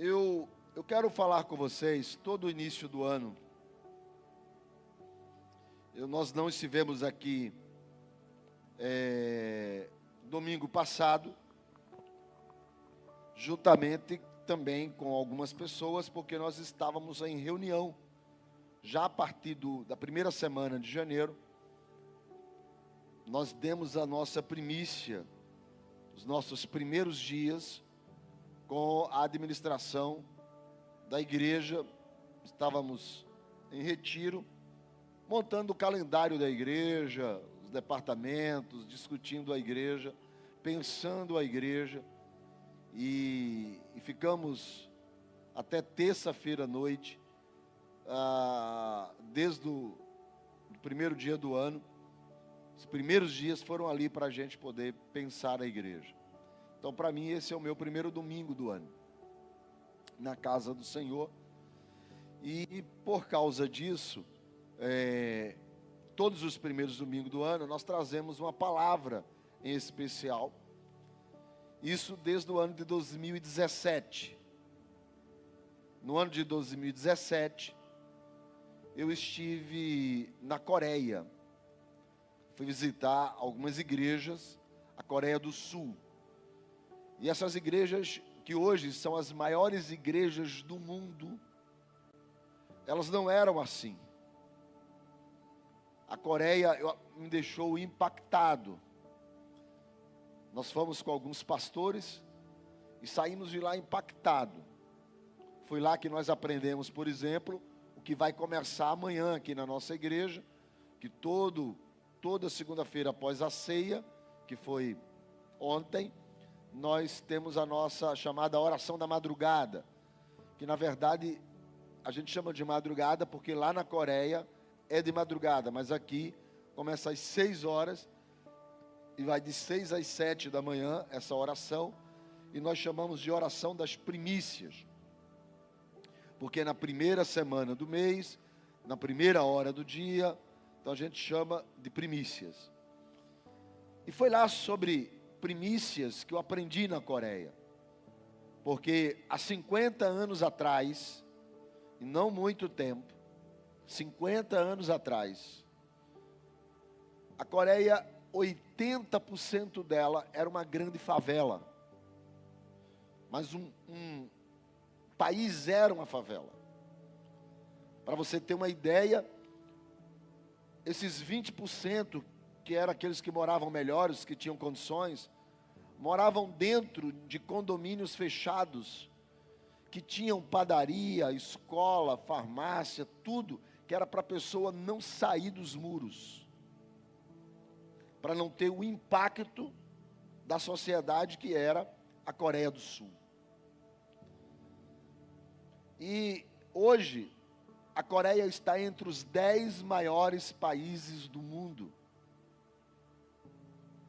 Eu quero falar com vocês, todo o início do ano, nós não estivemos aqui domingo passado, juntamente também com algumas pessoas, porque nós estávamos em reunião, já a partir da primeira semana de janeiro, nós demos a nossa primícia, os nossos primeiros dias, com a administração da igreja. Estávamos em retiro, montando o calendário da igreja, os departamentos, discutindo a igreja, pensando a igreja, e ficamos até terça-feira à noite, desde o primeiro dia do ano. Os primeiros dias foram ali para a gente poder pensar a igreja. Então, para mim, esse é o meu primeiro domingo do ano, na casa do Senhor. E por causa disso, todos os primeiros domingos do ano, nós trazemos uma palavra em especial. Isso desde o ano de 2017. No ano de 2017, eu estive na Coreia. Fui visitar algumas igrejas, a Coreia do Sul. E essas igrejas, que hoje são as maiores igrejas do mundo, elas não eram assim. A Coreia me deixou impactado. Nós fomos com alguns pastores e saímos de lá impactados. Foi lá que nós aprendemos, por exemplo, o que vai começar amanhã aqui na nossa igreja, que toda segunda-feira após a ceia, que foi ontem, nós temos a nossa chamada oração da madrugada, que na verdade a gente chama de madrugada porque lá na Coreia é de madrugada, mas aqui começa às 6 horas e vai de 6 às 7 da manhã essa oração, e nós chamamos de oração das primícias, porque na primeira semana do mês, na primeira hora do dia, então a gente chama de primícias. E foi lá sobre primícias que eu aprendi na Coreia. Porque há 50 anos atrás, e não muito tempo, 50 anos atrás, a Coreia, 80% dela era uma grande favela. Mas um país era uma favela. Para você ter uma ideia, esses 20%, que eram aqueles que moravam melhores, que tinham condições, moravam dentro de condomínios fechados, que tinham padaria, escola, farmácia, tudo, que era para a pessoa não sair dos muros, para não ter o impacto da sociedade que era a Coreia do Sul. E hoje, a Coreia está entre os 10 maiores países do mundo.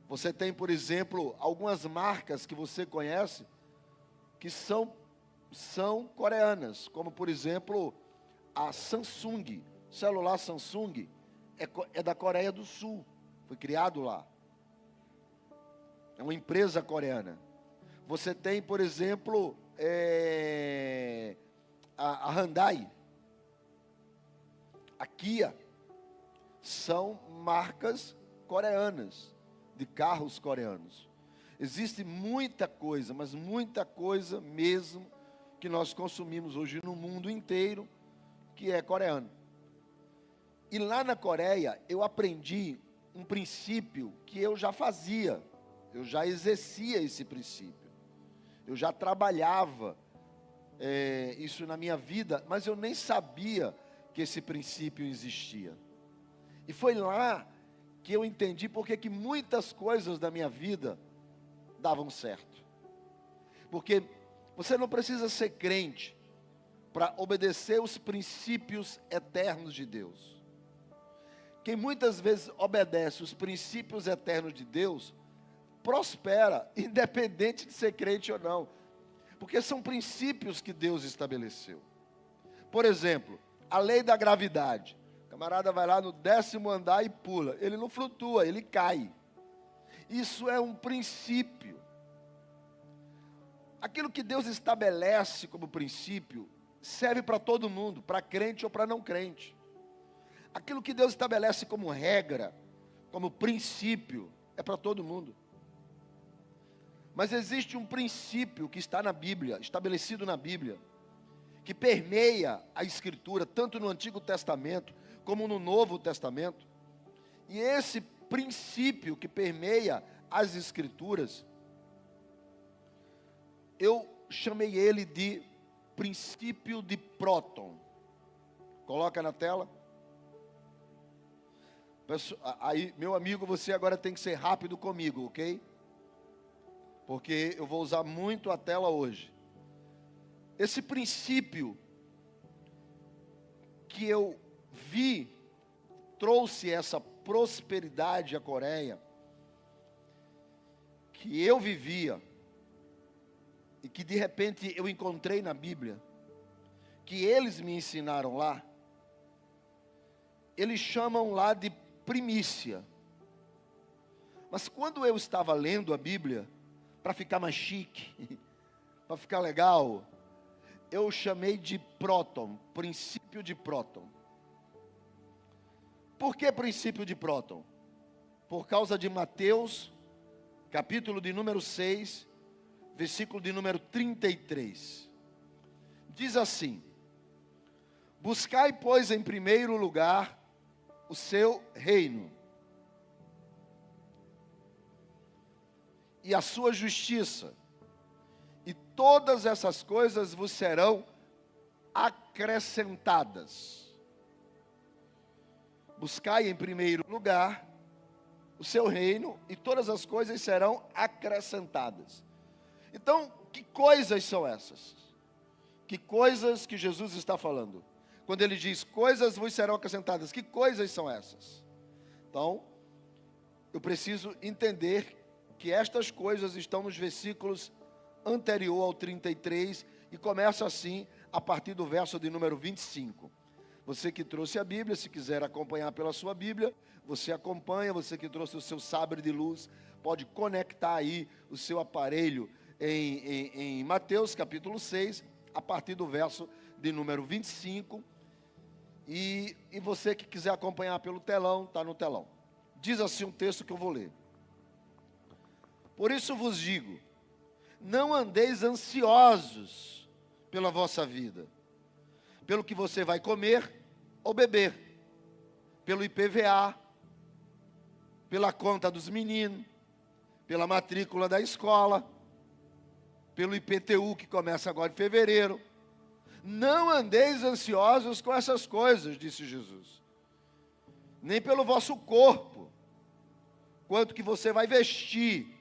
Você tem, por exemplo, algumas marcas que você conhece que são coreanas, como por exemplo a Samsung. O celular Samsung é da Coreia do Sul, foi criado lá. É uma empresa coreana. Você tem, por exemplo, a Hyundai, a Kia, são marcas coreanas, de carros coreanos. Existe muita coisa, mas muita coisa mesmo, que nós consumimos hoje no mundo inteiro, que é coreano. E lá na Coreia, eu aprendi um princípio que eu já fazia, eu já exercia esse princípio, eu já trabalhava isso na minha vida, mas eu nem sabia que esse princípio existia. E foi lá que eu entendi porque que muitas coisas da minha vida davam certo. Porque você não precisa ser crente para obedecer os princípios eternos de Deus. Quem muitas vezes obedece os princípios eternos de Deus, prospera, independente de ser crente ou não. Porque são princípios que Deus estabeleceu. Por exemplo, a lei da gravidade. O camarada vai lá no 10º andar e pula. Ele não flutua, ele cai. Isso é um princípio. Aquilo que Deus estabelece como princípio serve para todo mundo, para crente ou para não crente. Aquilo que Deus estabelece como regra, como princípio, é para todo mundo. Mas existe um princípio que está na Bíblia, estabelecido na Bíblia, que permeia a Escritura, tanto no Antigo Testamento como no Novo Testamento. E esse princípio que permeia as Escrituras, eu chamei ele de princípio de próton. Coloca na tela. Aí, meu amigo, você agora tem que ser rápido comigo, ok? Porque eu vou usar muito a tela hoje. Esse princípio que eu vi trouxe essa prosperidade à Coreia, que eu vivia, e que de repente eu encontrei na Bíblia, que eles me ensinaram lá, eles chamam lá de primícia. Mas quando eu estava lendo a Bíblia, para ficar mais chique, para ficar legal, eu chamei de próton, princípio de próton. Por que princípio de próton? Por causa de Mateus, capítulo de número 6, versículo de número 33. Diz assim: buscai, pois, em primeiro lugar o seu reino e a sua justiça, e todas essas coisas vos serão acrescentadas. Buscai em primeiro lugar o seu reino, e todas as coisas serão acrescentadas. Então, que coisas são essas? Que coisas que Jesus está falando? Quando ele diz, coisas vos serão acrescentadas, que coisas são essas? Então, eu preciso entender que estas coisas estão nos versículos anterior ao 33, e começa assim, a partir do verso de número 25. Você que trouxe a Bíblia, se quiser acompanhar pela sua Bíblia, você acompanha. Você que trouxe o seu sabre de luz, pode conectar aí o seu aparelho em Mateus capítulo 6, a partir do verso de número 25. E você que quiser acompanhar pelo telão, está no telão. Diz assim um texto que eu vou ler. Por isso vos digo, não andeis ansiosos pela vossa vida, pelo que você vai comer ou beber, pelo IPVA, pela conta dos meninos, pela matrícula da escola, pelo IPTU que começa agora em fevereiro. Não andeis ansiosos com essas coisas, disse Jesus, nem pelo vosso corpo, quanto que você vai vestir.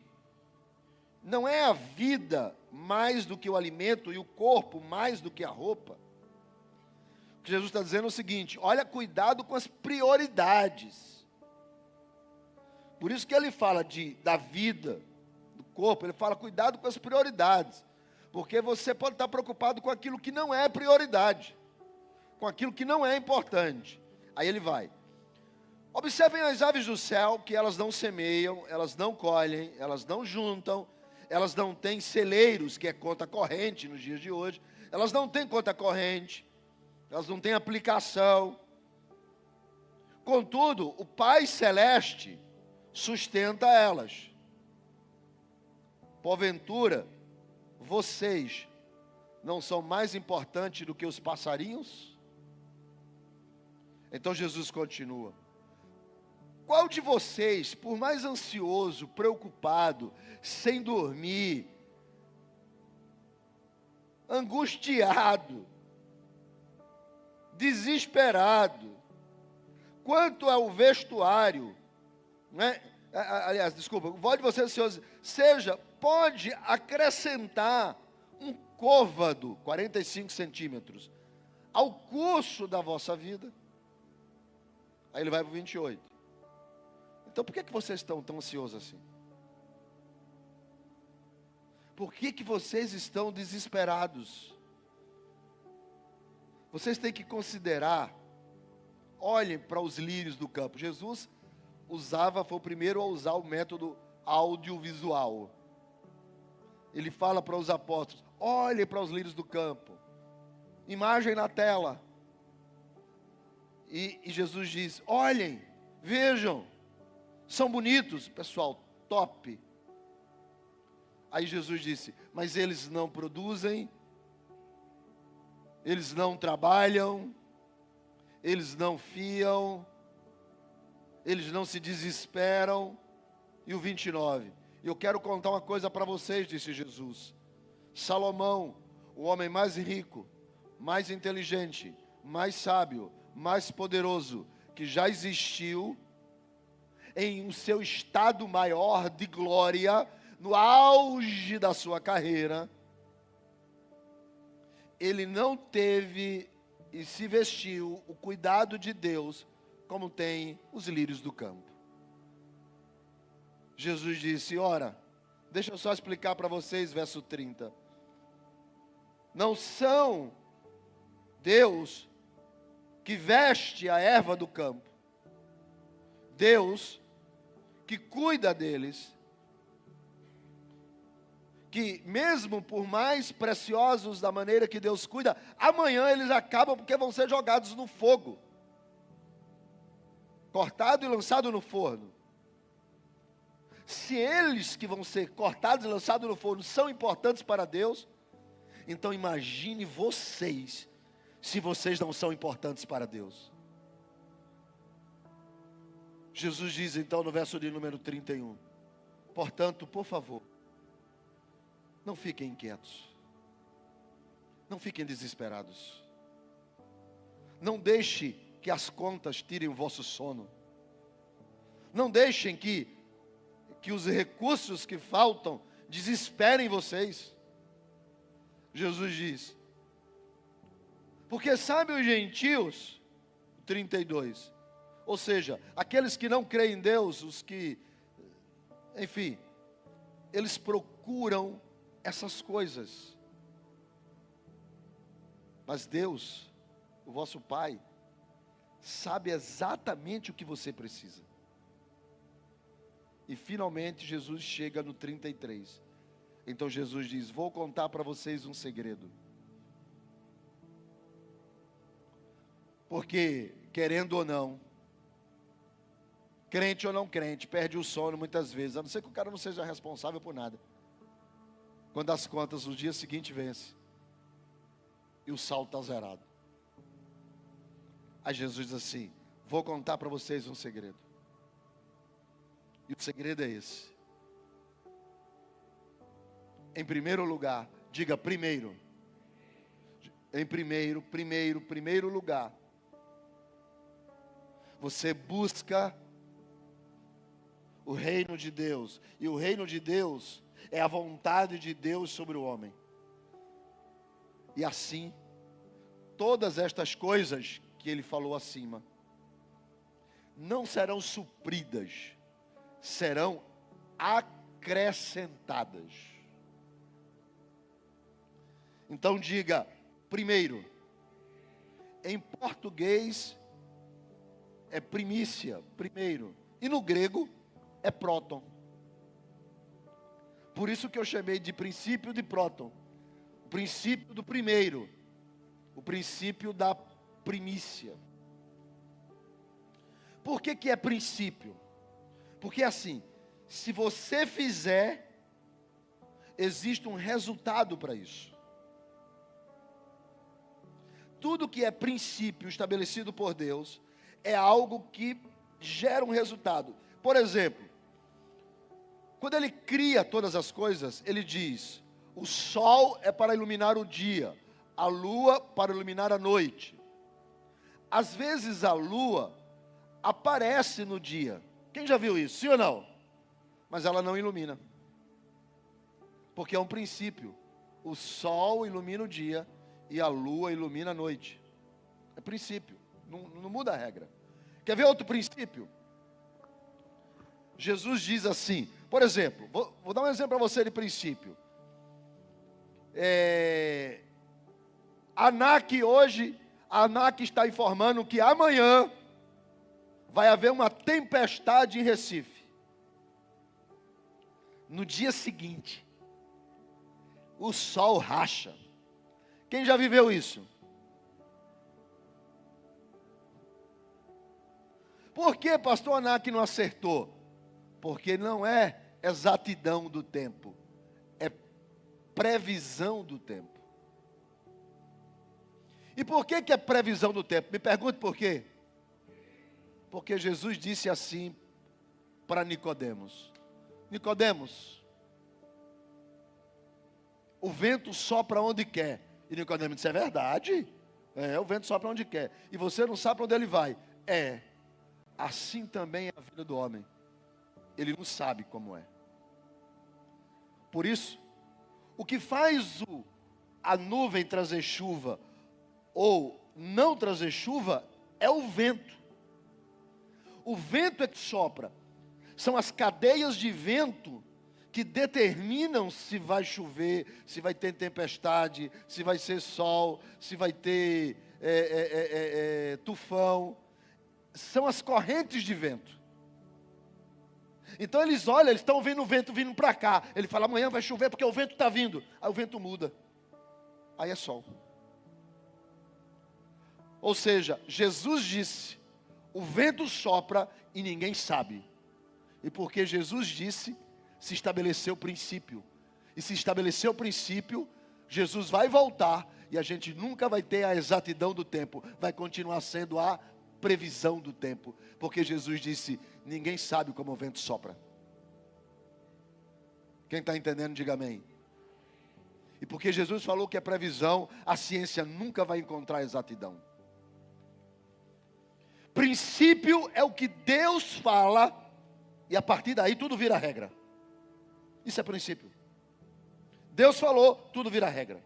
Não é a vida mais do que o alimento e o corpo mais do que a roupa? O que Jesus está dizendo é o seguinte: olha, cuidado com as prioridades. Por isso que ele fala da vida, do corpo, ele fala cuidado com as prioridades. Porque você pode estar preocupado com aquilo que não é prioridade, com aquilo que não é importante. Aí ele vai. Observem as aves do céu, que elas não semeiam, elas não colhem, elas não juntam, elas não têm celeiros, que é conta corrente nos dias de hoje. Elas não têm conta corrente, elas não têm aplicação. Contudo, o Pai Celeste sustenta elas. Porventura, vocês não são mais importantes do que os passarinhos? Então Jesus continua. Qual de vocês, por mais ansioso, preocupado, sem dormir, angustiado, desesperado, quanto ao vestuário, né? Aliás, desculpa, qual de vocês ansioso, pode acrescentar um côvado, 45 centímetros, ao curso da vossa vida? Aí ele vai para o 28. Então por que vocês estão tão ansiosos assim? Por que vocês estão desesperados? Vocês têm que considerar, olhem para os lírios do campo. Jesus foi o primeiro a usar o método audiovisual. Ele fala para os apóstolos: olhem para os lírios do campo. Imagem na tela. E Jesus diz: olhem, vejam, são bonitos. Pessoal, top. Aí Jesus disse: mas eles não produzem, eles não trabalham, eles não fiam, eles não se desesperam. E o 29: eu quero contar uma coisa para vocês, disse Jesus. Salomão, o homem mais rico, mais inteligente, mais sábio, mais poderoso que já existiu, em o seu estado maior de glória, no auge da sua carreira, ele não teve e se vestiu o cuidado de Deus como tem os lírios do campo. Jesus disse: ora, deixa eu só explicar para vocês, verso 30. Não são Deus que veste a erva do campo, Deus que cuida deles, que mesmo por mais preciosos da maneira que Deus cuida, amanhã eles acabam porque vão ser jogados no fogo, cortado e lançado no forno. Se eles que vão ser cortados e lançados no forno são importantes para Deus, então imagine vocês, se vocês não são importantes para Deus. Jesus diz então no verso de número 31, portanto, por favor, não fiquem inquietos, não fiquem desesperados, não deixe que as contas tirem o vosso sono, não deixem que os recursos que faltam desesperem vocês. Jesus diz, porque sabe os gentios, 32, ou seja, aqueles que não creem em Deus, os que, enfim, eles procuram essas coisas, mas Deus, o vosso Pai, sabe exatamente o que você precisa. E finalmente Jesus chega no 33. Então Jesus diz: vou contar para vocês um segredo. Porque, querendo ou não, crente ou não crente, perde o sono muitas vezes, a não ser que o cara não seja responsável por nada. Quando as contas, no dia seguinte vence, e o saldo está zerado. Aí Jesus diz assim: vou contar para vocês um segredo. E o segredo é esse. Em primeiro lugar, diga primeiro. Em primeiro lugar, você busca o reino de Deus. E o reino de Deus é a vontade de Deus sobre o homem. E assim, todas estas coisas que ele falou acima, não serão supridas, serão acrescentadas. Então diga, primeiro. Em português é primícia, primeiro. E no grego é próton. Por isso que eu chamei de princípio de próton. O princípio do primeiro. O princípio da primícia. Por que é princípio? Porque assim, se você fizer, existe um resultado para isso. Tudo que é princípio estabelecido por Deus é algo que gera um resultado. Por exemplo, quando Ele cria todas as coisas, Ele diz: o sol é para iluminar o dia, a lua para iluminar a noite. Às vezes a lua aparece no dia. Quem já viu isso? Sim ou não? Mas ela não ilumina. Porque é um princípio. O sol ilumina o dia e a lua ilumina a noite. É princípio. Não muda a regra. Quer ver outro princípio? Jesus diz assim, por exemplo, vou dar um exemplo para você de princípio. A ANAC hoje, a ANAC está informando que amanhã vai haver uma tempestade em Recife. No dia seguinte, o sol racha. Quem já viveu isso? Por que pastor Anak não acertou? Porque não é exatidão do tempo, é previsão do tempo. E por que é previsão do tempo? Me pergunte por quê. Porque Jesus disse assim para Nicodemos: Nicodemos, o vento sopra onde quer. E Nicodemos disse: é verdade? O vento sopra onde quer. E você não sabe para onde ele vai. Assim também é a vida do homem. Ele não sabe como é. Por isso, o que faz a nuvem trazer chuva ou não trazer chuva é o vento. O vento é que sopra. São as cadeias de vento que determinam se vai chover, se vai ter tempestade, se vai ser sol, se vai ter tufão. São as correntes de vento. Então eles olham, eles estão vendo o vento vindo para cá. Ele fala: amanhã vai chover porque o vento está vindo. Aí o vento muda. Aí é sol. Ou seja, Jesus disse: o vento sopra e ninguém sabe. E porque Jesus disse, se estabeleceu o princípio. E se estabeleceu o princípio, Jesus vai voltar e a gente nunca vai ter a exatidão do tempo. Vai continuar sendo a previsão do tempo. Porque Jesus disse: ninguém sabe como o vento sopra. Quem está entendendo, diga amém. E porque Jesus falou que é previsão, a ciência nunca vai encontrar exatidão. Princípio é o que Deus fala, e a partir daí tudo vira regra. Isso é princípio. Deus falou, tudo vira regra.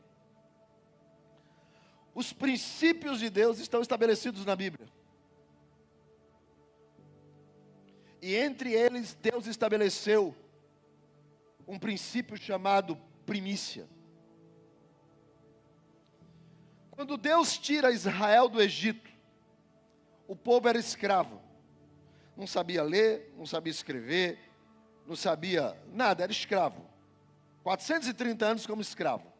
Os princípios de Deus estão estabelecidos na Bíblia. E entre eles, Deus estabeleceu um princípio chamado primícia. Quando Deus tira Israel do Egito, o povo era escravo. Não sabia ler, não sabia escrever, não sabia nada, era escravo. 430 anos como escravo.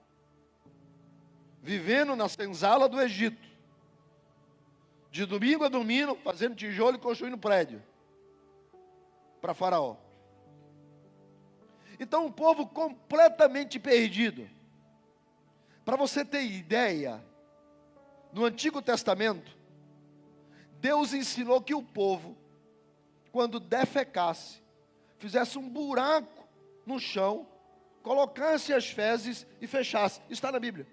Vivendo na senzala do Egito. De domingo a domingo, fazendo tijolo e construindo prédio. Para Faraó. Então, um povo completamente perdido. Para você ter ideia, no Antigo Testamento, Deus ensinou que o povo, quando defecasse, fizesse um buraco no chão, colocasse as fezes e fechasse. Isso está na Bíblia.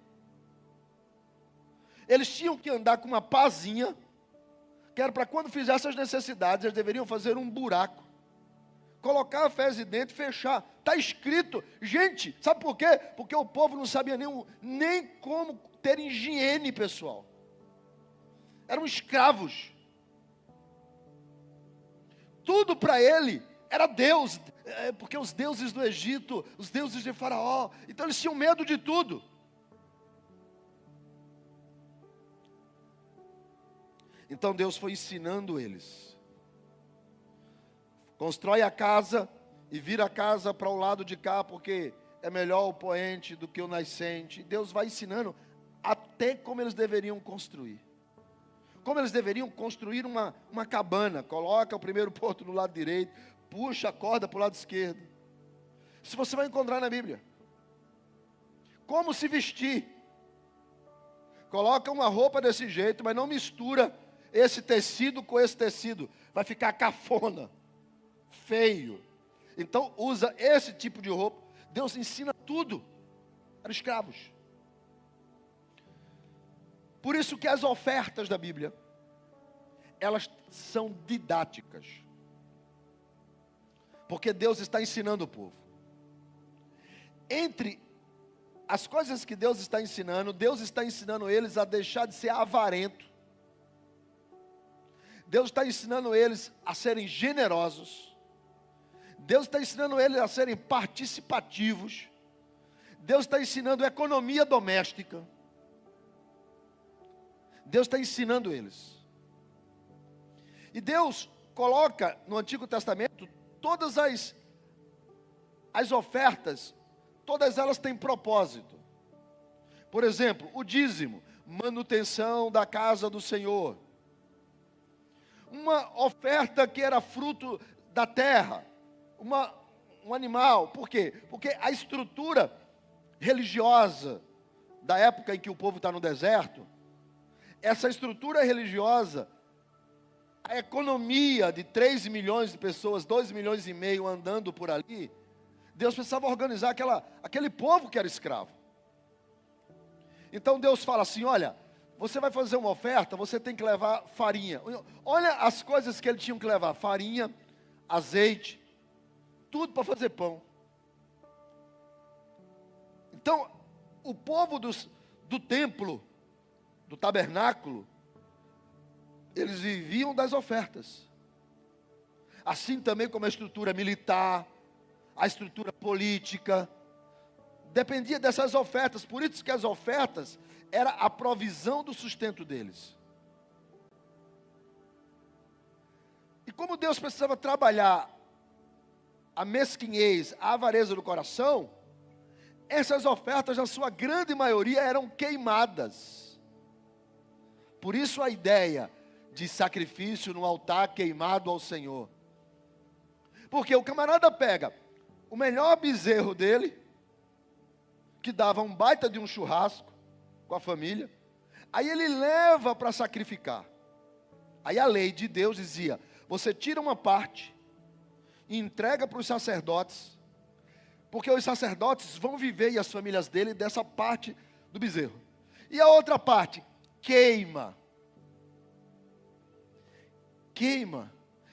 Eles tinham que andar com uma pazinha, que era para quando fizesse as necessidades, eles deveriam fazer um buraco, colocar a fezes dentro e fechar. Está escrito. Gente, sabe por quê? Porque o povo não sabia nem como ter higiene pessoal. Eram escravos. Tudo para ele era Deus, porque os deuses do Egito, os deuses de Faraó, então eles tinham medo de tudo. Então Deus foi ensinando eles. Constrói a casa e vira a casa para o lado de cá, porque é melhor o poente do que o nascente. Deus vai ensinando até como eles deveriam construir. Como eles deveriam construir uma cabana. Coloca o primeiro ponto no lado direito, puxa a corda para o lado esquerdo. Isso você vai encontrar na Bíblia. Como se vestir. Coloca uma roupa desse jeito, mas não mistura esse tecido com esse tecido. Vai ficar cafona, feio. Então usa esse tipo de roupa. Deus ensina tudo. Eram escravos. Por isso que as ofertas da Bíblia, elas são didáticas. Porque Deus está ensinando o povo. Entre as coisas que Deus está ensinando eles a deixar de ser avarento. Deus está ensinando eles a serem generosos. Deus está ensinando eles a serem participativos. Deus está ensinando economia doméstica. Deus está ensinando eles. E Deus coloca no Antigo Testamento todas as ofertas todas elas têm propósito. Por exemplo, o dízimo, manutenção da casa do Senhor. Uma oferta que era fruto da terra, um animal. Por quê? Porque a estrutura religiosa da época em que o povo está no deserto, essa estrutura religiosa, a economia de 3 milhões de pessoas, 2 milhões e meio andando por ali, Deus precisava organizar aquele povo que era escravo. Então Deus fala assim, olha, você vai fazer uma oferta, você tem que levar farinha. Olha as coisas que ele tinha que levar, farinha, azeite, tudo para fazer pão. Então, o povo do templo, do tabernáculo, eles viviam das ofertas. Assim também como a estrutura militar, a estrutura política, dependia dessas ofertas. Por isso que as ofertas era a provisão do sustento deles. E como Deus precisava trabalhar a mesquinhez, a avareza do coração, essas ofertas, na sua grande maioria, eram queimadas. Por isso a ideia de sacrifício no altar queimado ao Senhor. Porque o camarada pega o melhor bezerro dele, que dava um baita de um churrasco com a família, aí ele leva para sacrificar. Aí a lei de Deus dizia, você tira uma parte e entrega para os sacerdotes, porque os sacerdotes vão viver, e as famílias dele, dessa parte do bezerro. E a outra parte, queima.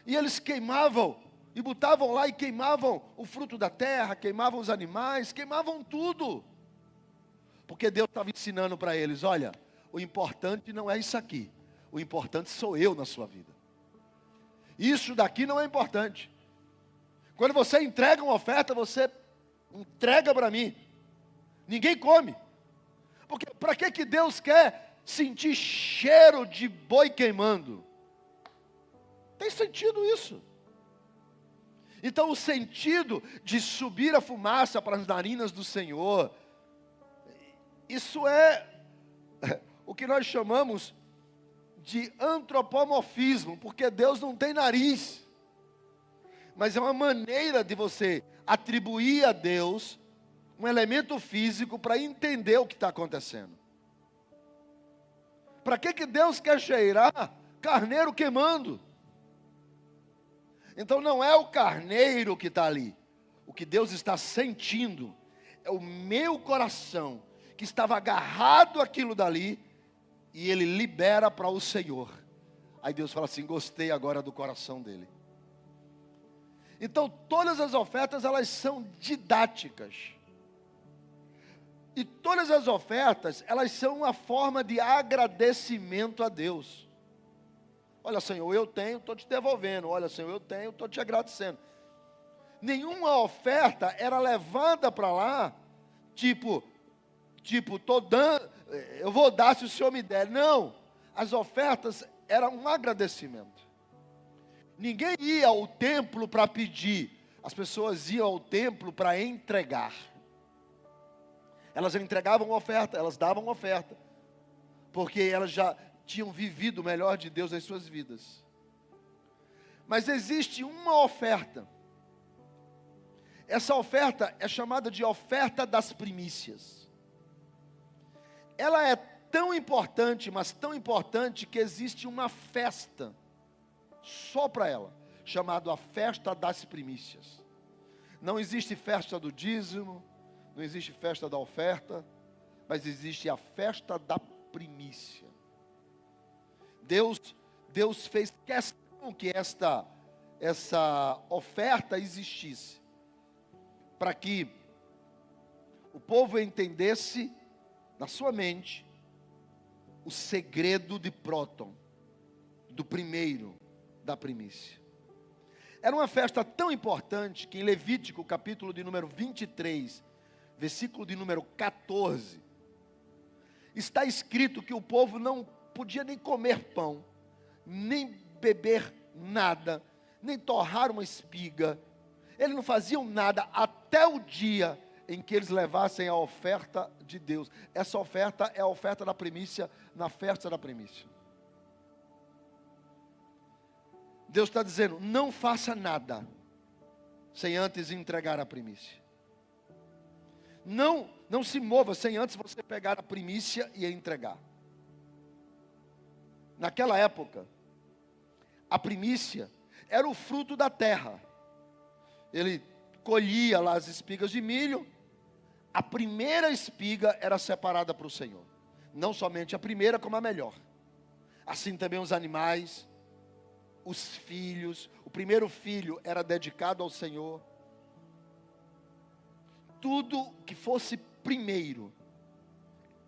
E eles queimavam, e botavam lá e queimavam o fruto da terra, queimavam os animais, queimavam tudo. Porque Deus estava ensinando para eles, olha, o importante não é isso aqui, o importante sou eu na sua vida. Isso daqui não é importante. Quando você entrega uma oferta, você entrega para mim. Ninguém come. Porque para que Deus quer sentir cheiro de boi queimando? Tem sentido isso. Então o sentido de subir a fumaça para as narinas do Senhor, isso é o que nós chamamos de antropomorfismo, porque Deus não tem nariz. Mas é uma maneira de você atribuir a Deus um elemento físico para entender o que está acontecendo. Para que Deus quer cheirar carneiro queimando? Então não é o carneiro que está ali. O que Deus está sentindo é o meu coração, que estava agarrado àquilo dali, e Ele libera para o Senhor. Aí Deus fala assim, gostei agora do coração dele. Então todas as ofertas, elas são didáticas. E todas as ofertas, elas são uma forma de agradecimento a Deus. Olha, Senhor, eu tenho, estou te devolvendo. Olha, Senhor, eu tenho, estou te agradecendo. Nenhuma oferta era levada para lá, tipo, estou dando, eu vou dar se o Senhor me der. Não, as ofertas eram um agradecimento. Ninguém ia ao templo para pedir, as pessoas iam ao templo para entregar. Elas entregavam oferta, elas davam oferta, porque elas já tinham vivido o melhor de Deus em suas vidas. Mas existe uma oferta. Essa oferta é chamada de oferta das primícias. Ela é tão importante, mas tão importante, que existe uma festa só para ela, chamada a festa das primícias. Não existe festa do dízimo, não existe festa da oferta, mas existe a festa da primícia. Deus fez questão que essa oferta existisse, para que o povo entendesse na sua mente o segredo de Próton, do primeiro da primícia. Era uma festa tão importante que em Levítico, capítulo de número 23, versículo de número 14, está escrito que o povo não podia nem comer pão, nem beber nada, nem torrar uma espiga. Eles não faziam nada até o dia em que eles levassem a oferta de Deus. Essa oferta é a oferta da primícia na festa da primícia. Deus está dizendo, não faça nada sem antes entregar a primícia. Não se mova sem antes você pegar a primícia e a entregar. Naquela época, a primícia era o fruto da terra. Ele colhia lá as espigas de milho. A primeira espiga era separada para o Senhor. Não somente a primeira, como a melhor. Assim também os animais, os filhos. O primeiro filho era dedicado ao Senhor. Tudo que fosse primeiro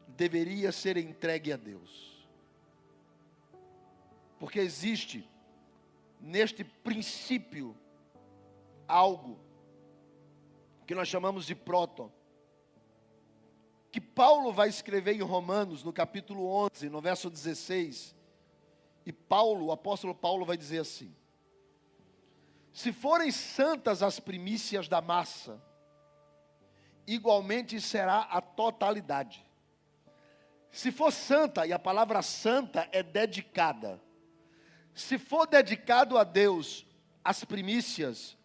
deveria ser entregue a Deus. Porque existe neste princípio algo que nós chamamos de próton, que Paulo vai escrever em Romanos, no capítulo 11, no verso 16, e Paulo, o apóstolo Paulo vai dizer assim: se forem santas as primícias da massa, igualmente será a totalidade. Se for santa, e a palavra santa é dedicada, se for dedicado a Deus as primícias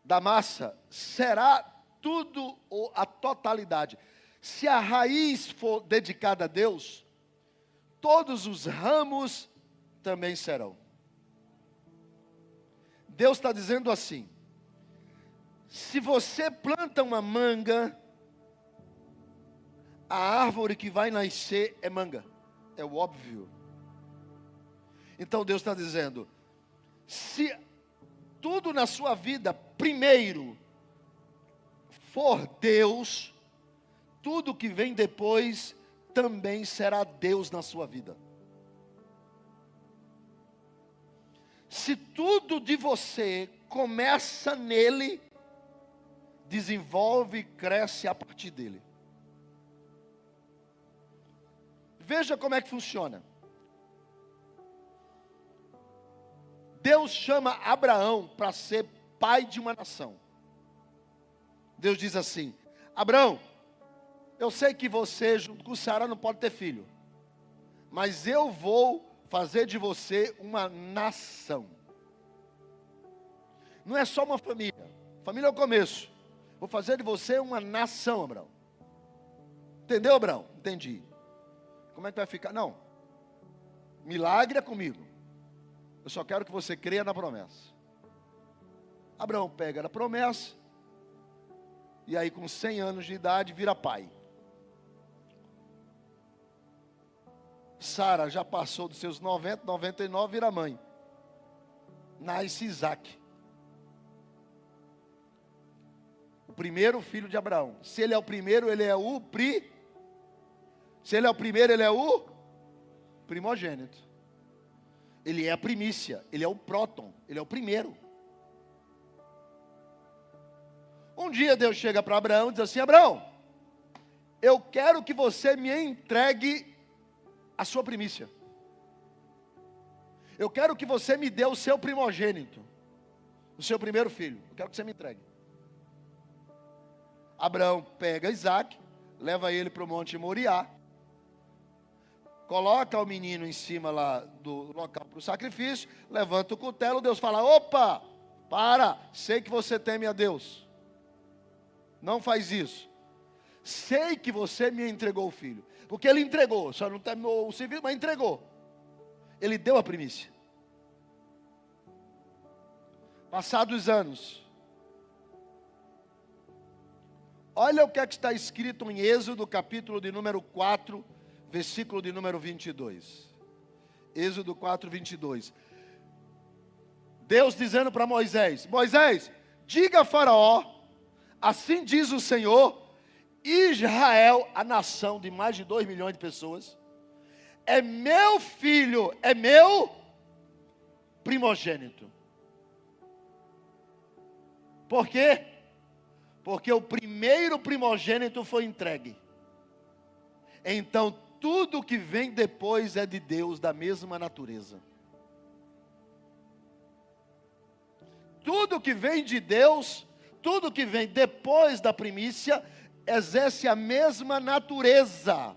da massa, será tudo ou a totalidade. Se a raiz for dedicada a Deus, todos os ramos também serão. Deus está dizendo assim: se você planta uma manga, a árvore que vai nascer é manga. É o óbvio. Então Deus está dizendo, se tudo na sua vida primeiro for Deus, tudo que vem depois também será Deus na sua vida. Se tudo de você começa nele, desenvolve e cresce a partir dele. Veja como é que funciona. Deus chama Abraão para ser pai de uma nação. Deus diz assim: Abraão, eu sei que você junto com Sara não pode ter filho, mas eu vou fazer de você uma nação. Não é só uma família. Família é o começo. Vou fazer de você uma nação, Abraão. Entendeu, Abraão? Entendi. Como é que vai ficar? Não. Milagre é comigo. Eu só quero que você creia na promessa. Abraão pega a promessa. E aí com 100 anos de idade vira pai. Sara já passou dos seus 90, 99, vira mãe. Nasce Isaac. O primeiro filho de Abraão. Se ele é o primeiro, ele é o Se ele é o primeiro, ele é o primogênito. Ele é a primícia, ele é o próton, ele é o primeiro. Um dia Deus chega para Abraão e diz assim: Abraão, eu quero que você me entregue a sua primícia. Eu quero que você me dê o seu primogênito, o seu primeiro filho. Eu quero que você me entregue. Abraão pega Isaac, leva ele para o Monte Moriá, coloca o menino em cima lá do local para o sacrifício, levanta o cutelo, Deus fala: opa, para, sei que você teme a Deus, não faz isso. Sei que você me entregou o filho, porque ele entregou, só não terminou o serviço, mas entregou. Ele deu a primícia. Passados anos, olha o que é que está escrito em Êxodo, capítulo de número 4, versículo de número 22. Êxodo 4, 22. Deus dizendo para Moisés: Moisés, diga a Faraó, assim diz o Senhor, Israel, a nação de mais de 2 milhões de pessoas, é meu filho, é meu primogênito. Por quê? Porque o primeiro primogênito foi entregue. Então tudo que vem depois é de Deus, da mesma natureza. Tudo que vem de Deus tudo que vem depois da primícia exerce a mesma natureza.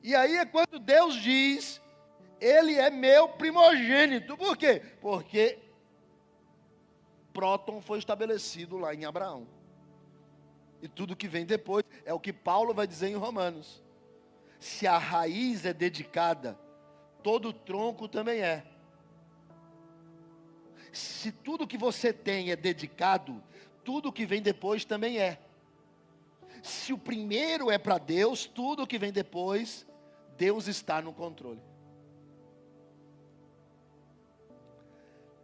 E aí é quando Deus diz, ele é meu primogênito. Por quê? Porque próton foi estabelecido lá em Abraão. E tudo que vem depois é o que Paulo vai dizer em Romanos. Se a raiz é dedicada, todo o tronco também é. Se tudo que você tem é dedicado, tudo que vem depois também é. Se o primeiro é para Deus, tudo que vem depois, Deus está no controle.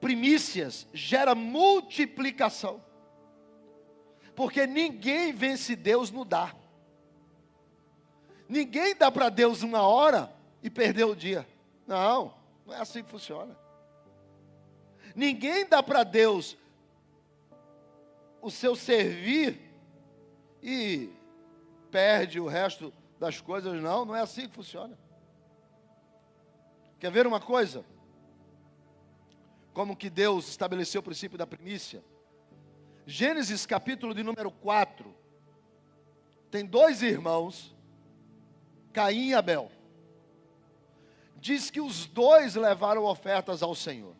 Primícias gera multiplicação. Porque ninguém vence Deus no dar. Ninguém dá para Deus uma hora e perdeu o dia. Não, não é assim que funciona. Ninguém dá para Deus o seu servir e perde o resto das coisas. Não, não é assim que funciona. Quer ver uma coisa? Como que Deus estabeleceu o princípio da primícia? Gênesis capítulo de número 4. Tem dois irmãos, Caim e Abel. Diz que os dois levaram ofertas ao Senhor.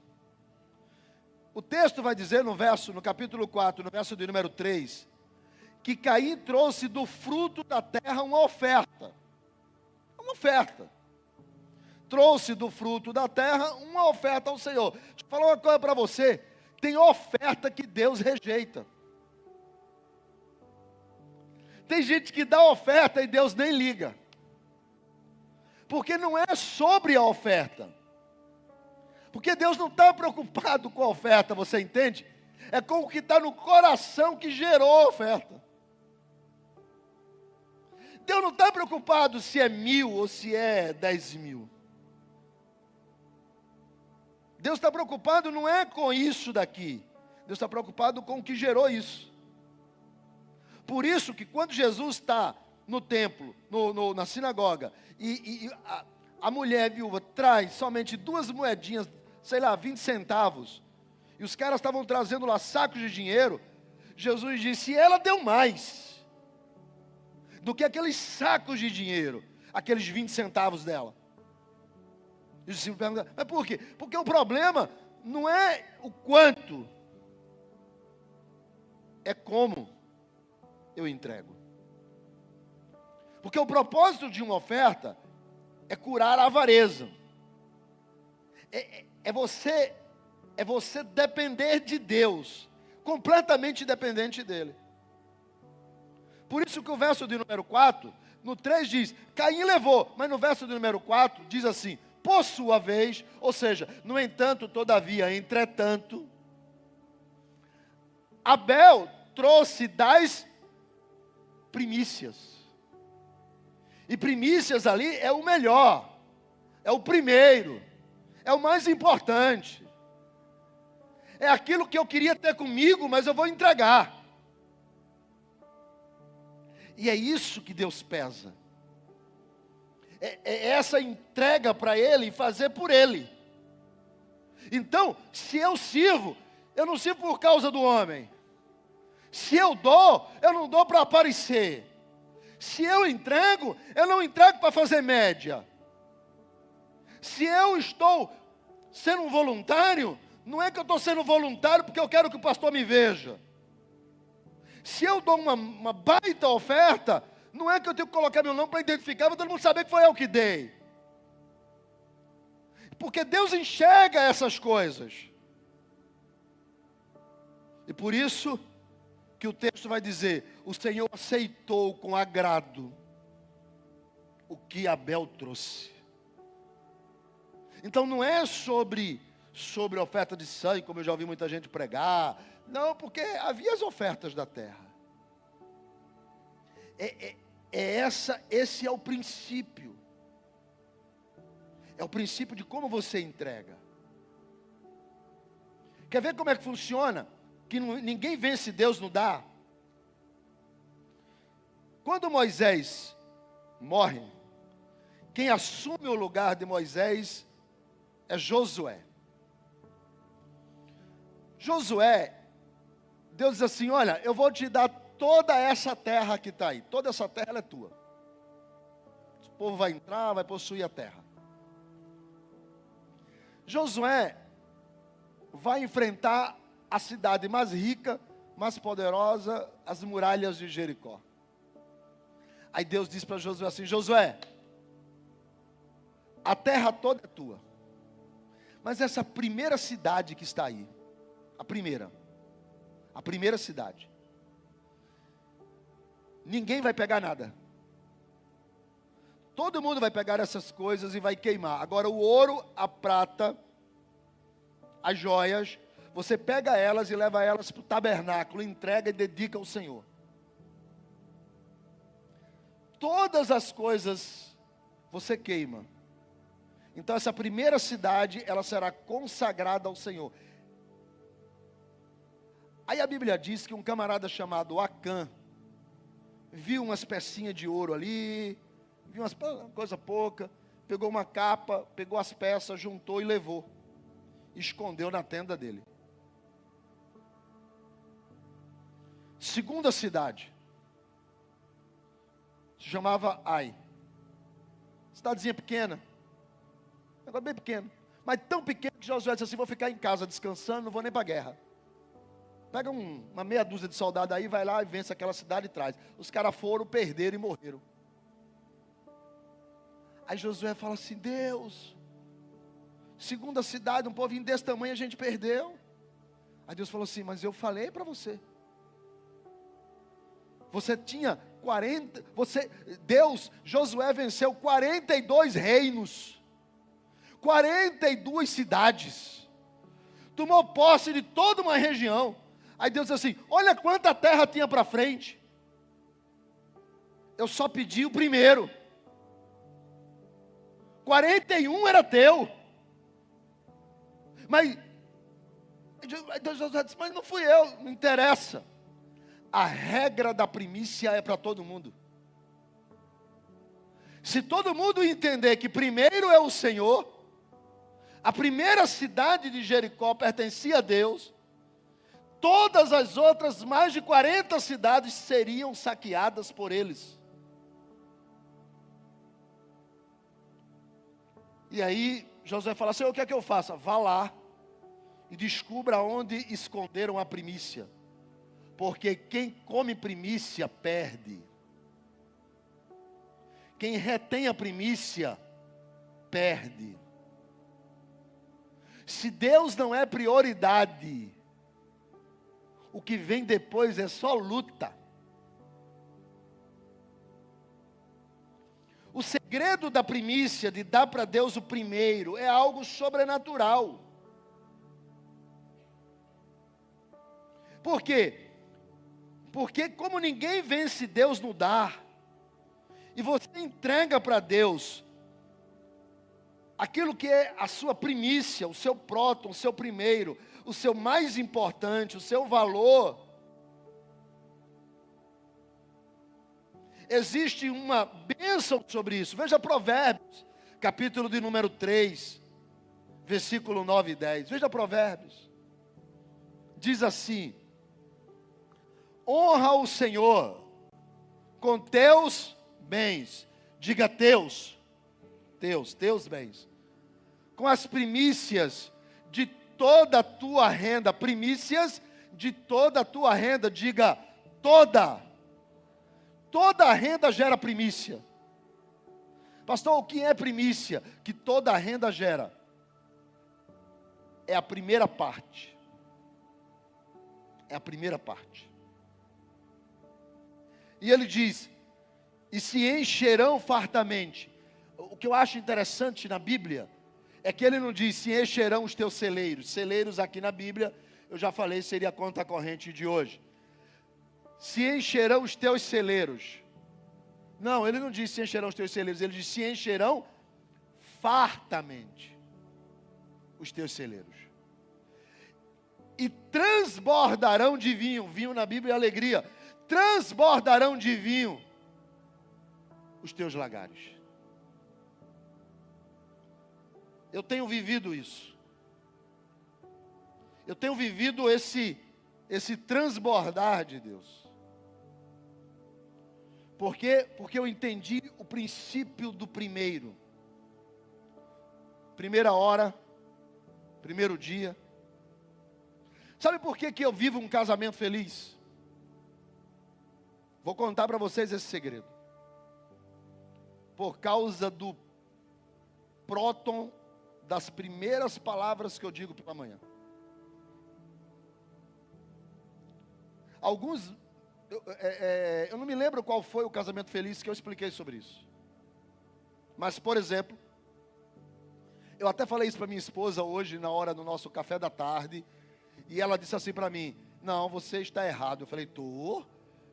O texto vai dizer no capítulo 4, no verso de número 3, que Caim trouxe do fruto da terra uma oferta. Uma oferta. Trouxe do fruto da terra uma oferta ao Senhor. Deixa eu falar uma coisa para você. Tem oferta que Deus rejeita. Tem gente que dá oferta e Deus nem liga. Porque não é sobre a oferta. Porque Deus não está preocupado com a oferta, você entende? É com o que está no coração que gerou a oferta. Deus não está preocupado se é 1.000 ou se é 10.000. Deus está preocupado não é com isso daqui. Deus está preocupado com o que gerou isso. Por isso que quando Jesus está no templo, na sinagoga, e a mulher viúva traz somente 2 moedinhas, sei lá, 20 centavos, e os caras estavam trazendo lá sacos de dinheiro, Jesus disse, ela deu mais do que aqueles sacos de dinheiro, aqueles 20 centavos dela. E os discípulos perguntam, mas por quê? Porque o problema não é o quanto, é como eu entrego. Porque o propósito de uma oferta é curar a avareza. É você depender de Deus, completamente dependente dele. Por isso que o verso de número 4, no 3 diz, Caim levou, mas no verso de número 4 diz assim, por sua vez, ou seja, no entanto, todavia, entretanto, Abel trouxe das primícias. E primícias ali é o melhor, é o primeiro, é o mais importante. É aquilo que eu queria ter comigo, mas eu vou entregar. E é isso que Deus pesa. É essa entrega para Ele e fazer por Ele. Então, se eu sirvo, eu não sirvo por causa do homem. Se eu dou, eu não dou para aparecer. Se eu entrego, eu não entrego para fazer média. Se eu estou sendo um voluntário, não é que eu estou sendo voluntário porque eu quero que o pastor me veja. Se eu dou uma baita oferta, não é que eu tenho que colocar meu nome para identificar, para todo mundo saber que foi eu que dei. Porque Deus enxerga essas coisas. E por isso que o texto vai dizer, o Senhor aceitou com agrado o que Abel trouxe. Então não é sobre oferta de sangue, como eu já ouvi muita gente pregar. Não, porque havia as ofertas da terra. Esse é o princípio. É o princípio de como você entrega. Quer ver como é que funciona? Que ninguém vence Deus no dar. Quando Moisés morre, quem assume o lugar de Moisés é Josué. Josué, Deus diz assim, olha, eu vou te dar toda essa terra que está aí. Toda essa terra ela é tua. O povo vai entrar, vai possuir a terra. Josué vai enfrentar a cidade mais rica, mais poderosa, as muralhas de Jericó. Aí Deus diz para Josué assim, Josué, a terra toda é tua. Mas essa primeira cidade que está aí, a primeira cidade, ninguém vai pegar nada. Todo mundo vai pegar essas coisas e vai queimar. Agora o ouro, a prata, as joias, você pega elas e leva elas para o tabernáculo, entrega e dedica ao Senhor. Todas as coisas você queima. Então essa primeira cidade, ela será consagrada ao Senhor. Aí a Bíblia diz que um camarada chamado Acã viu umas pecinhas de ouro ali, viu umas coisa pouca, pegou uma capa, pegou as peças, juntou e levou. Escondeu na tenda dele. Segunda cidade, se chamava Ai. Cidadezinha pequena, negócio bem pequeno, mas tão pequeno que Josué disse assim, vou ficar em casa descansando, não vou nem para a guerra. Pega uma meia dúzia de soldados aí, vai lá e vence aquela cidade e traz. Os caras foram, perderam e morreram. Aí Josué fala assim, Deus, segunda cidade, um povinho desse tamanho a gente perdeu. Aí Deus falou assim, mas eu falei para você. Você tinha 40, Josué venceu 42 reinos, 42 cidades, tomou posse de toda uma região. Aí Deus disse assim, olha quanta terra tinha para frente. Eu só pedi o primeiro. 41 era teu. Mas Josué disse, mas não fui eu, não interessa. A regra da primícia é para todo mundo. Se todo mundo entender que primeiro é o Senhor, a primeira cidade de Jericó pertencia a Deus, todas as outras mais de 40 cidades seriam saqueadas por eles. E aí Josué fala, Senhor, o que é que eu faço? Vá lá e descubra onde esconderam a primícia. Porque quem come primícia perde. Quem retém a primícia perde. Se Deus não é prioridade, o que vem depois é só luta. O segredo da primícia, de dar para Deus o primeiro, é algo sobrenatural. Por quê? Porque como ninguém vence Deus no dar, e você entrega para Deus aquilo que é a sua primícia, o seu próton, o seu primeiro, o seu mais importante, o seu valor, existe uma bênção sobre isso. Veja Provérbios, capítulo de número 3, versículo 9 e 10. Veja Provérbios. Diz assim, honra o Senhor com teus bens. Diga teus bens. Com as primícias de toda a tua renda. Primícias de toda a tua renda. Diga toda. Toda a renda gera primícia. Pastor, o que é primícia? Que toda a renda gera. É a primeira parte. É a primeira parte. E ele diz, e se encherão fartamente. O que eu acho interessante na Bíblia, é que ele não diz, se encherão os teus celeiros. Celeiros aqui na Bíblia, eu já falei, seria a conta corrente de hoje. Se encherão os teus celeiros. Não, ele não diz se encherão os teus celeiros, ele diz se encherão fartamente os teus celeiros. E transbordarão de vinho. Vinho na Bíblia é alegria. Transbordarão de vinho os teus lagares. Eu tenho vivido isso. Eu tenho vivido esse transbordar de Deus. Por quê? Porque eu entendi o princípio do primeiro. Primeira hora, primeiro dia. Sabe por que eu vivo um casamento feliz? Vou contar para vocês esse segredo. Por causa do próton das primeiras palavras que eu digo pela manhã. Alguns, eu não me lembro qual foi o casamento feliz que eu expliquei sobre isso. Mas, por exemplo, eu até falei isso para minha esposa hoje, na hora do nosso café da tarde, e ela disse assim para mim: não, você está errado. Eu falei: tô.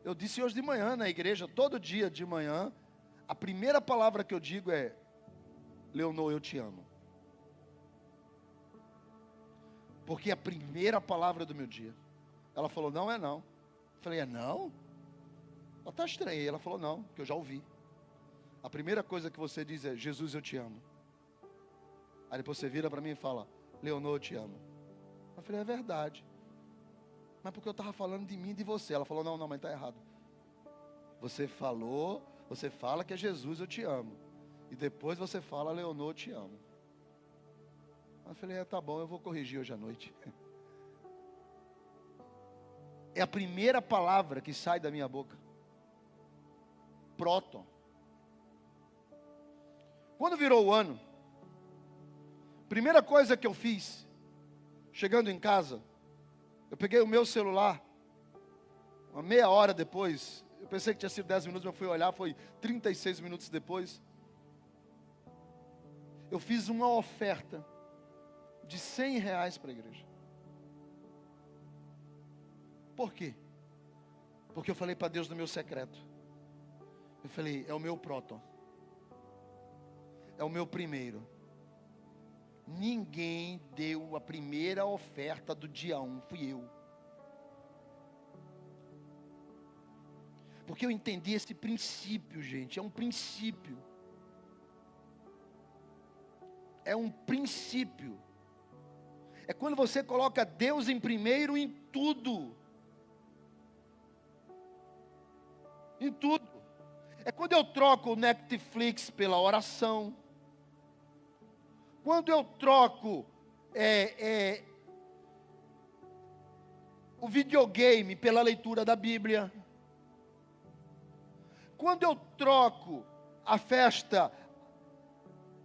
Eu disse hoje de manhã na igreja, todo dia de manhã, a primeira palavra que eu digo é: Leonor, eu te amo. Porque é a primeira palavra do meu dia. Ela falou: não é não. Eu falei: é não? Eu até estranhei. Ela falou: não, que eu já ouvi. A primeira coisa que você diz é: Jesus, eu te amo. Aí depois você vira para mim e fala: Leonor, eu te amo. Eu falei: é verdade. Mas porque eu estava falando de mim e de você. Ela falou: não, mas está errado. Você fala que é Jesus, eu te amo. E depois você fala: Leonor, eu te amo. Eu falei: tá bom, eu vou corrigir hoje à noite. É a primeira palavra que sai da minha boca. Próton. Quando virou o ano, primeira coisa que eu fiz, chegando em casa, eu peguei o meu celular, uma meia hora depois, eu pensei que tinha sido 10 minutos, mas fui olhar, foi 36 minutos depois. Eu fiz uma oferta de R$100 para a igreja. Por quê? Porque eu falei para Deus no meu secreto. Eu falei: é o meu próton. É o meu primeiro. Ninguém deu a primeira oferta do dia 1, fui eu. Porque eu entendi esse princípio, gente, é um princípio. É um princípio. É quando você coloca Deus em primeiro em tudo. Em tudo. É quando eu troco o Netflix pela oração. Quando eu troco o videogame pela leitura da Bíblia. Quando eu troco a festa,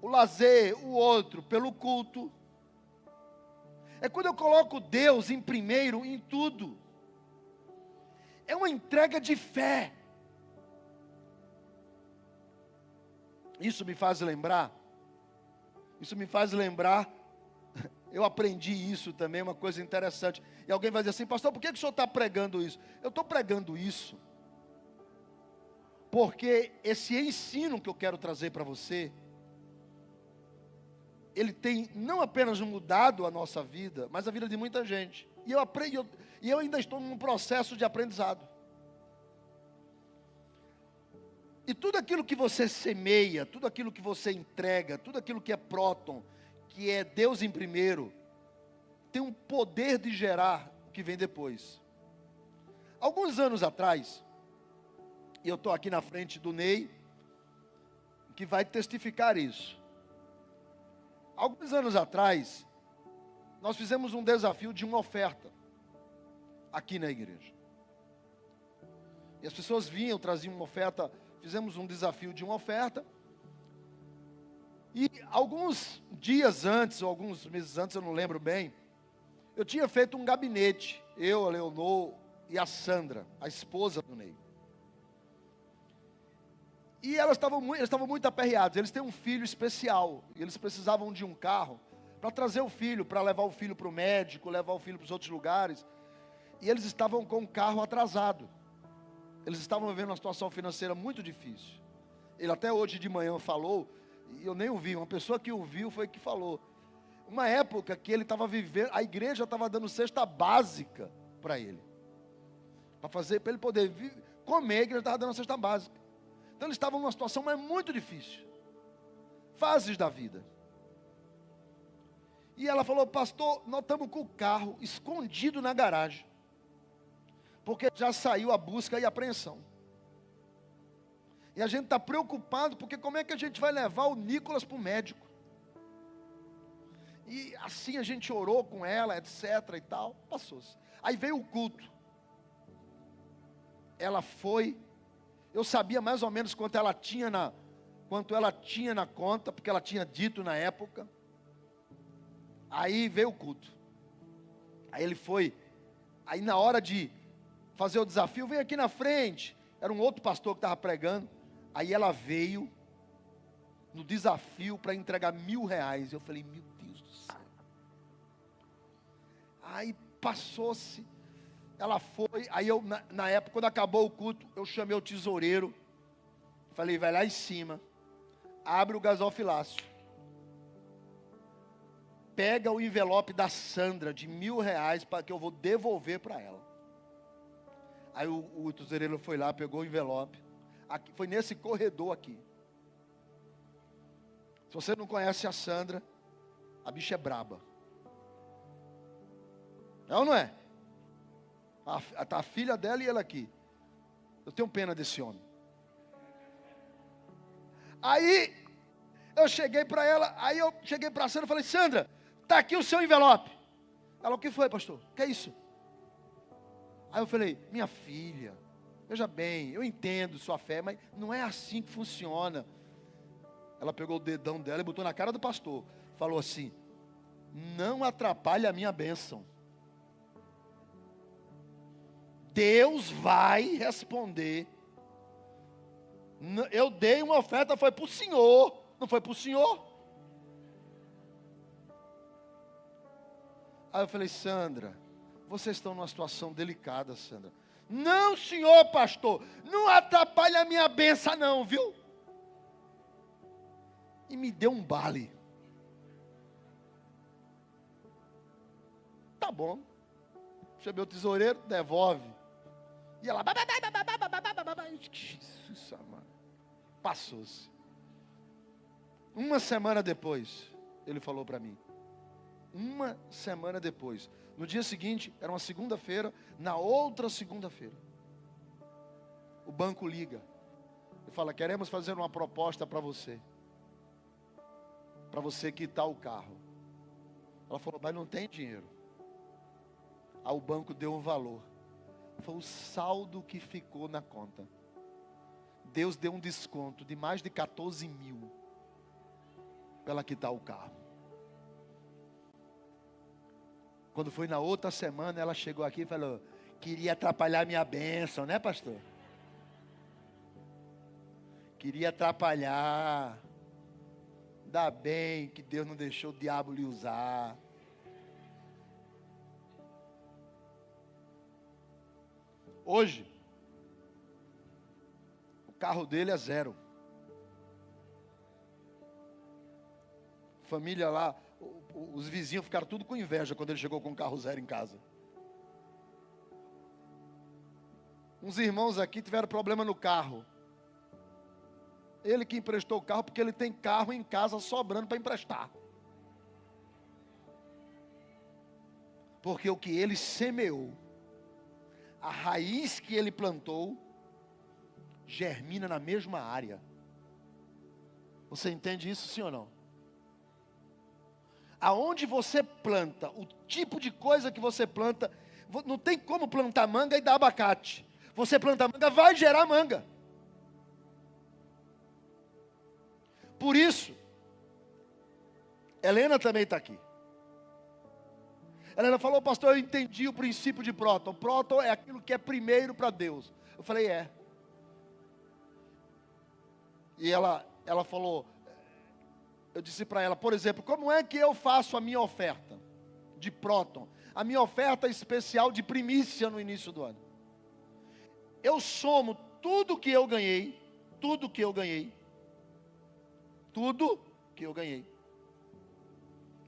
o lazer, o outro, pelo culto. É quando eu coloco Deus em primeiro em tudo. É uma entrega de fé. Isso me faz lembrar, eu aprendi isso também, uma coisa interessante. E alguém vai dizer assim: pastor, por que o senhor está pregando isso? Eu estou pregando isso porque esse ensino que eu quero trazer para você, ele tem não apenas mudado a nossa vida, mas a vida de muita gente. E eu ainda estou num processo de aprendizado. E tudo aquilo que você semeia, tudo aquilo que você entrega, tudo aquilo que é próton, que é Deus em primeiro, tem um poder de gerar o que vem depois. Alguns anos atrás, e eu estou aqui na frente do Ney, que vai testificar isso. Alguns anos atrás, nós fizemos um desafio de uma oferta, aqui na igreja. E as pessoas vinham, traziam uma oferta. Fizemos um desafio de uma oferta. E alguns dias antes, ou alguns meses antes, eu não lembro bem, eu tinha feito um gabinete. Eu, a Leonor e a Sandra, a esposa do Ney. E eles estavam muito aperreados. Eles têm um filho especial. E eles precisavam de um carro para trazer o filho, para levar o filho para o médico, levar o filho para os outros lugares. E eles estavam com o carro atrasado. Eles estavam vivendo uma situação financeira muito difícil. Ele até hoje de manhã falou, e eu nem ouvi, uma pessoa que ouviu foi que falou. Uma época que ele estava vivendo, a igreja estava dando cesta básica para ele. Para ele poder comer, a igreja estava dando cesta básica. Então eles estavam numa situação muito difícil. Fases da vida. E ela falou, pastor, nós estamos com o carro escondido na garagem, porque já saiu a busca e a apreensão. E a gente está preocupado, porque como é que a gente vai levar o Nicolas para o médico? E assim a gente orou com ela, etc. e tal, passou-se. Aí veio o culto. Ela foi, eu sabia mais ou menos quanto ela tinha na conta, porque ela tinha dito na época. Aí veio o culto. Aí ele foi, aí na hora de fazer o desafio, veio aqui na frente. Era um outro pastor que estava pregando. Aí ela veio no desafio para entregar R$1.000. Eu falei, meu Deus do céu. Aí passou-se, ela foi. Aí eu, na época, quando acabou o culto, eu chamei o tesoureiro. Falei, vai lá em cima, abre o gasofilácio, pega o envelope da Sandra de R$1.000 para que eu vou devolver para ela. Aí o tesoureiro foi lá, pegou o envelope. Aqui, foi nesse corredor aqui. Se você não conhece a Sandra, a bicha é braba. É ou não é? Tá a filha dela e ela aqui. Eu tenho pena desse homem. Aí eu cheguei para ela, aí eu cheguei para a Sandra e falei, Sandra, está aqui o seu envelope. Ela, o que foi, pastor? O que é isso? Aí eu falei, minha filha, veja bem, eu entendo sua fé, mas não é assim que funciona. Ela pegou o dedão dela e botou na cara do pastor. Falou assim, não atrapalhe a minha bênção. Deus vai responder. Eu dei uma oferta, foi para o Senhor, não foi para o Senhor. Aí eu falei, Sandra, vocês estão numa situação delicada, Sandra. Não, senhor pastor, não atrapalhe a minha bênção não, viu? E me deu um bale. Tá bom. Chamei o tesoureiro, devolve. E ela, Jesus amado. Passou-se. Uma semana depois, ele falou para mim. Uma semana depois. No dia seguinte, era uma segunda-feira. Na outra segunda-feira, o banco liga e fala, queremos fazer uma proposta para você. Para você quitar o carro. Ela falou, mas não tem dinheiro. Aí o banco deu um valor. Foi o saldo que ficou na conta. Deus deu um desconto de mais de 14 mil para ela quitar o carro. Quando foi na outra semana, ela chegou aqui e falou, queria atrapalhar minha bênção, né, pastor? Queria atrapalhar. Ainda bem que Deus não deixou o diabo lhe usar. Hoje, o carro dele é 0. Família lá, os vizinhos ficaram tudo com inveja quando ele chegou com o carro 0 em casa. Uns irmãos aqui tiveram problema no carro. Ele que emprestou o carro, porque ele tem carro em casa sobrando para emprestar. Porque o que ele semeou, a raiz que ele plantou, germina na mesma área. Você entende isso, sim ou não? Aonde você planta, o tipo de coisa que você planta, não tem como plantar manga e dar abacate. Você planta manga, vai gerar manga. Por isso, Helena também está aqui. Helena falou, pastor, eu entendi o princípio de próton. Próton é aquilo que é primeiro para Deus. Eu falei, é. E ela falou, eu disse para ela, por exemplo, como é que eu faço a minha oferta de próton? A minha oferta especial de primícia no início do ano. Eu somo tudo que eu ganhei, tudo que eu ganhei.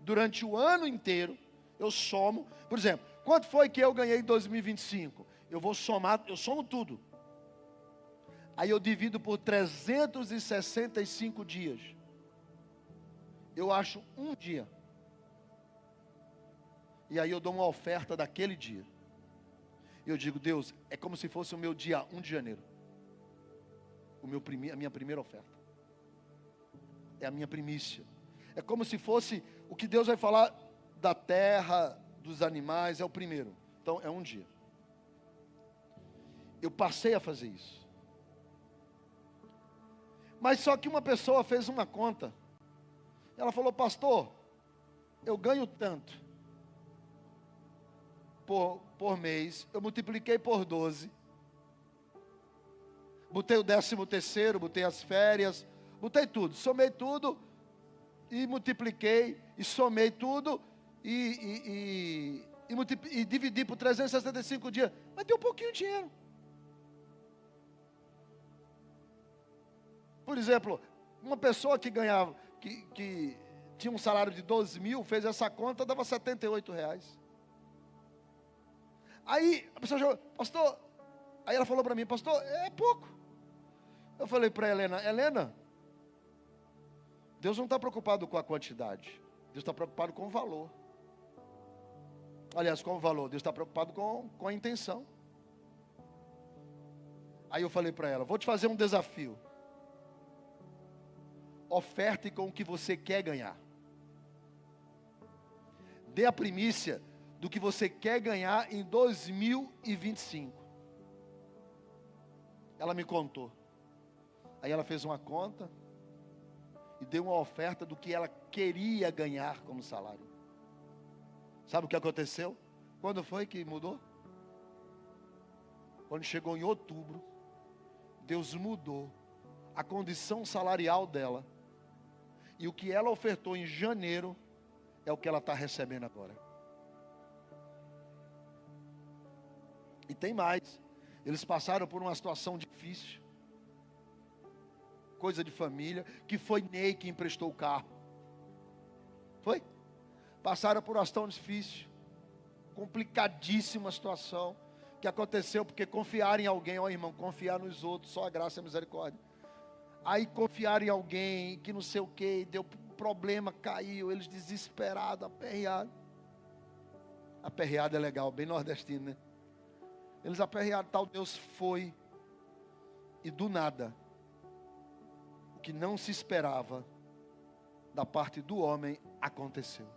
Durante o ano inteiro, eu somo. Por exemplo, quanto foi que eu ganhei em 2025? Eu vou somar, eu somo tudo. Aí eu divido por 365 dias. Eu acho um dia. E aí eu dou uma oferta daquele dia. E eu digo, Deus, é como se fosse o meu dia 1 de janeiro. A minha primeira oferta. É a minha primícia. É como se fosse o que Deus vai falar da terra, dos animais, é o primeiro. Então é um dia. Eu passei a fazer isso. Mas só que uma pessoa fez uma conta. Ela falou, pastor, eu ganho tanto por mês. Eu multipliquei por 12. Botei o 13º, botei as férias, botei tudo. Somei tudo e multipliquei. E somei tudo e dividi por 365 dias. Mas deu um pouquinho de dinheiro. Por exemplo, uma pessoa que ganhava, que tinha um salário de 12 mil, fez essa conta, dava R$78. Aí a pessoa falou, pastor, aí ela falou para mim, pastor, é pouco. Eu falei para Helena, Deus não está preocupado com a quantidade, Deus está preocupado com o valor. Aliás, com o valor, Deus está preocupado com a intenção. Aí eu falei para ela, vou te fazer um desafio. Oferte com o que você quer ganhar. Dê a primícia do que você quer ganhar em 2025. Ela me contou. Aí ela fez uma conta e deu uma oferta do que ela queria ganhar como salário. Sabe o que aconteceu? Quando foi que mudou? Quando chegou em outubro, Deus mudou a condição salarial dela. E o que ela ofertou em janeiro é o que ela está recebendo agora. E tem mais. Eles passaram por uma situação difícil. Coisa de família. Que foi Ney que emprestou o carro. Foi? Passaram por uma situação difícil. Complicadíssima situação. Que aconteceu porque confiaram em alguém. Ó irmão, confiar nos outros. Só a graça e a misericórdia. Aí confiaram em alguém que não sei o que, deu problema, caiu, eles desesperados, aperreados. Aperreado é legal, bem nordestino, né? Eles aperrearam, tal Deus foi. E do nada, o que não se esperava da parte do homem aconteceu.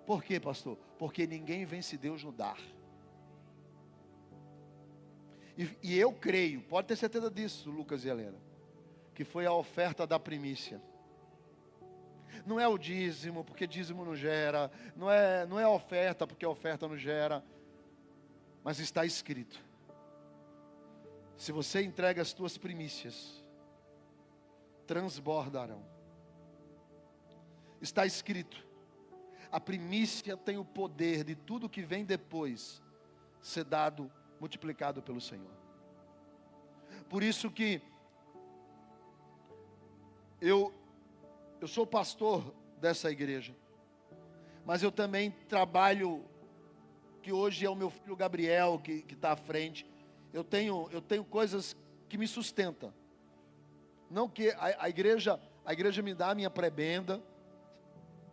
Por quê, pastor? Porque ninguém vence Deus no dar. E eu creio, pode ter certeza disso, Lucas e Helena, que foi a oferta da primícia. Não é o dízimo, porque dízimo não gera. Não é a oferta, porque a oferta não gera. Mas está escrito. Se você entrega as tuas primícias, transbordarão. Está escrito. A primícia tem o poder de tudo que vem depois ser dado, multiplicado pelo Senhor. Por isso que eu sou pastor dessa igreja, mas eu também trabalho, que hoje é o meu filho Gabriel que está à frente. Eu tenho coisas que me sustentam. Não que a igreja me dá a minha prebenda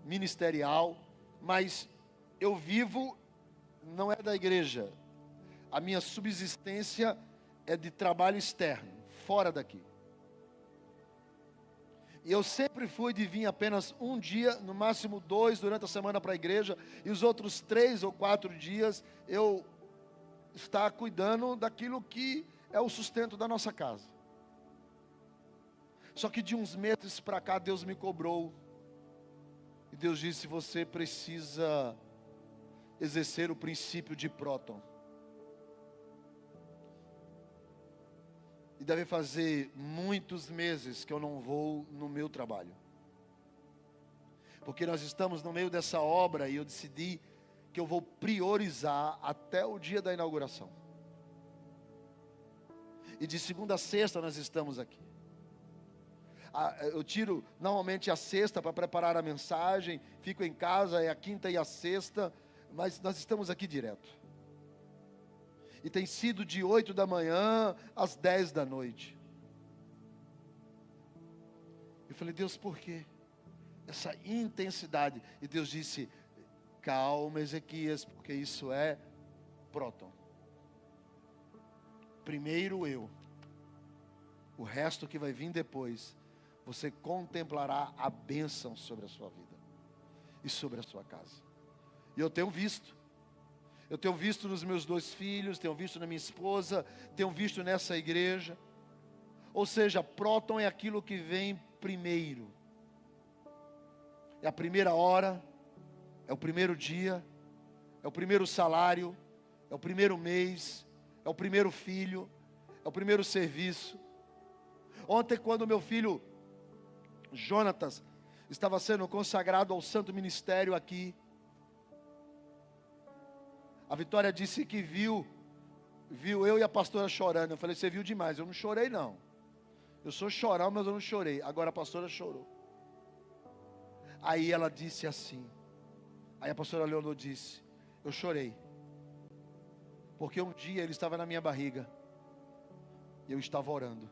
ministerial, mas eu vivo, não é da igreja. A minha subsistência é de trabalho externo, fora daqui. E eu sempre fui de vir apenas um dia, no máximo 2 durante a semana para a igreja. E os outros 3 ou 4 dias eu estar cuidando daquilo que é o sustento da nossa casa. Só que de uns meses para cá Deus me cobrou. E Deus disse, você precisa exercer o princípio de próton. E deve fazer muitos meses que eu não vou no meu trabalho. Porque nós estamos no meio dessa obra e eu decidi que eu vou priorizar até o dia da inauguração. E de segunda a sexta nós estamos aqui. Eu tiro normalmente a sexta para preparar a mensagem, fico em casa, é a quinta e a sexta, mas nós estamos aqui direto. E tem sido de 8 da manhã às 10 da noite. Eu falei, Deus, por quê? Essa intensidade. E Deus disse, Calma, Ezequias, porque isso é próton. Primeiro eu, o resto que vai vir depois, você contemplará a bênção sobre a sua vida e sobre a sua casa. E eu tenho visto nos meus 2 filhos, tenho visto na minha esposa, tenho visto nessa igreja. Ou seja, próton é aquilo que vem primeiro. É a primeira hora, é o primeiro dia, é o primeiro salário, é o primeiro mês, é o primeiro filho, é o primeiro serviço. Ontem, quando meu filho Jonatas estava sendo consagrado ao santo ministério aqui, a Vitória disse que viu eu e a pastora chorando. Eu falei, você viu demais. Eu não chorei não. Eu sou chorão, mas eu não chorei. Agora a pastora chorou. Aí ela disse assim. Aí a pastora Leonor disse, eu chorei. Porque um dia ele estava na minha barriga. E eu estava orando.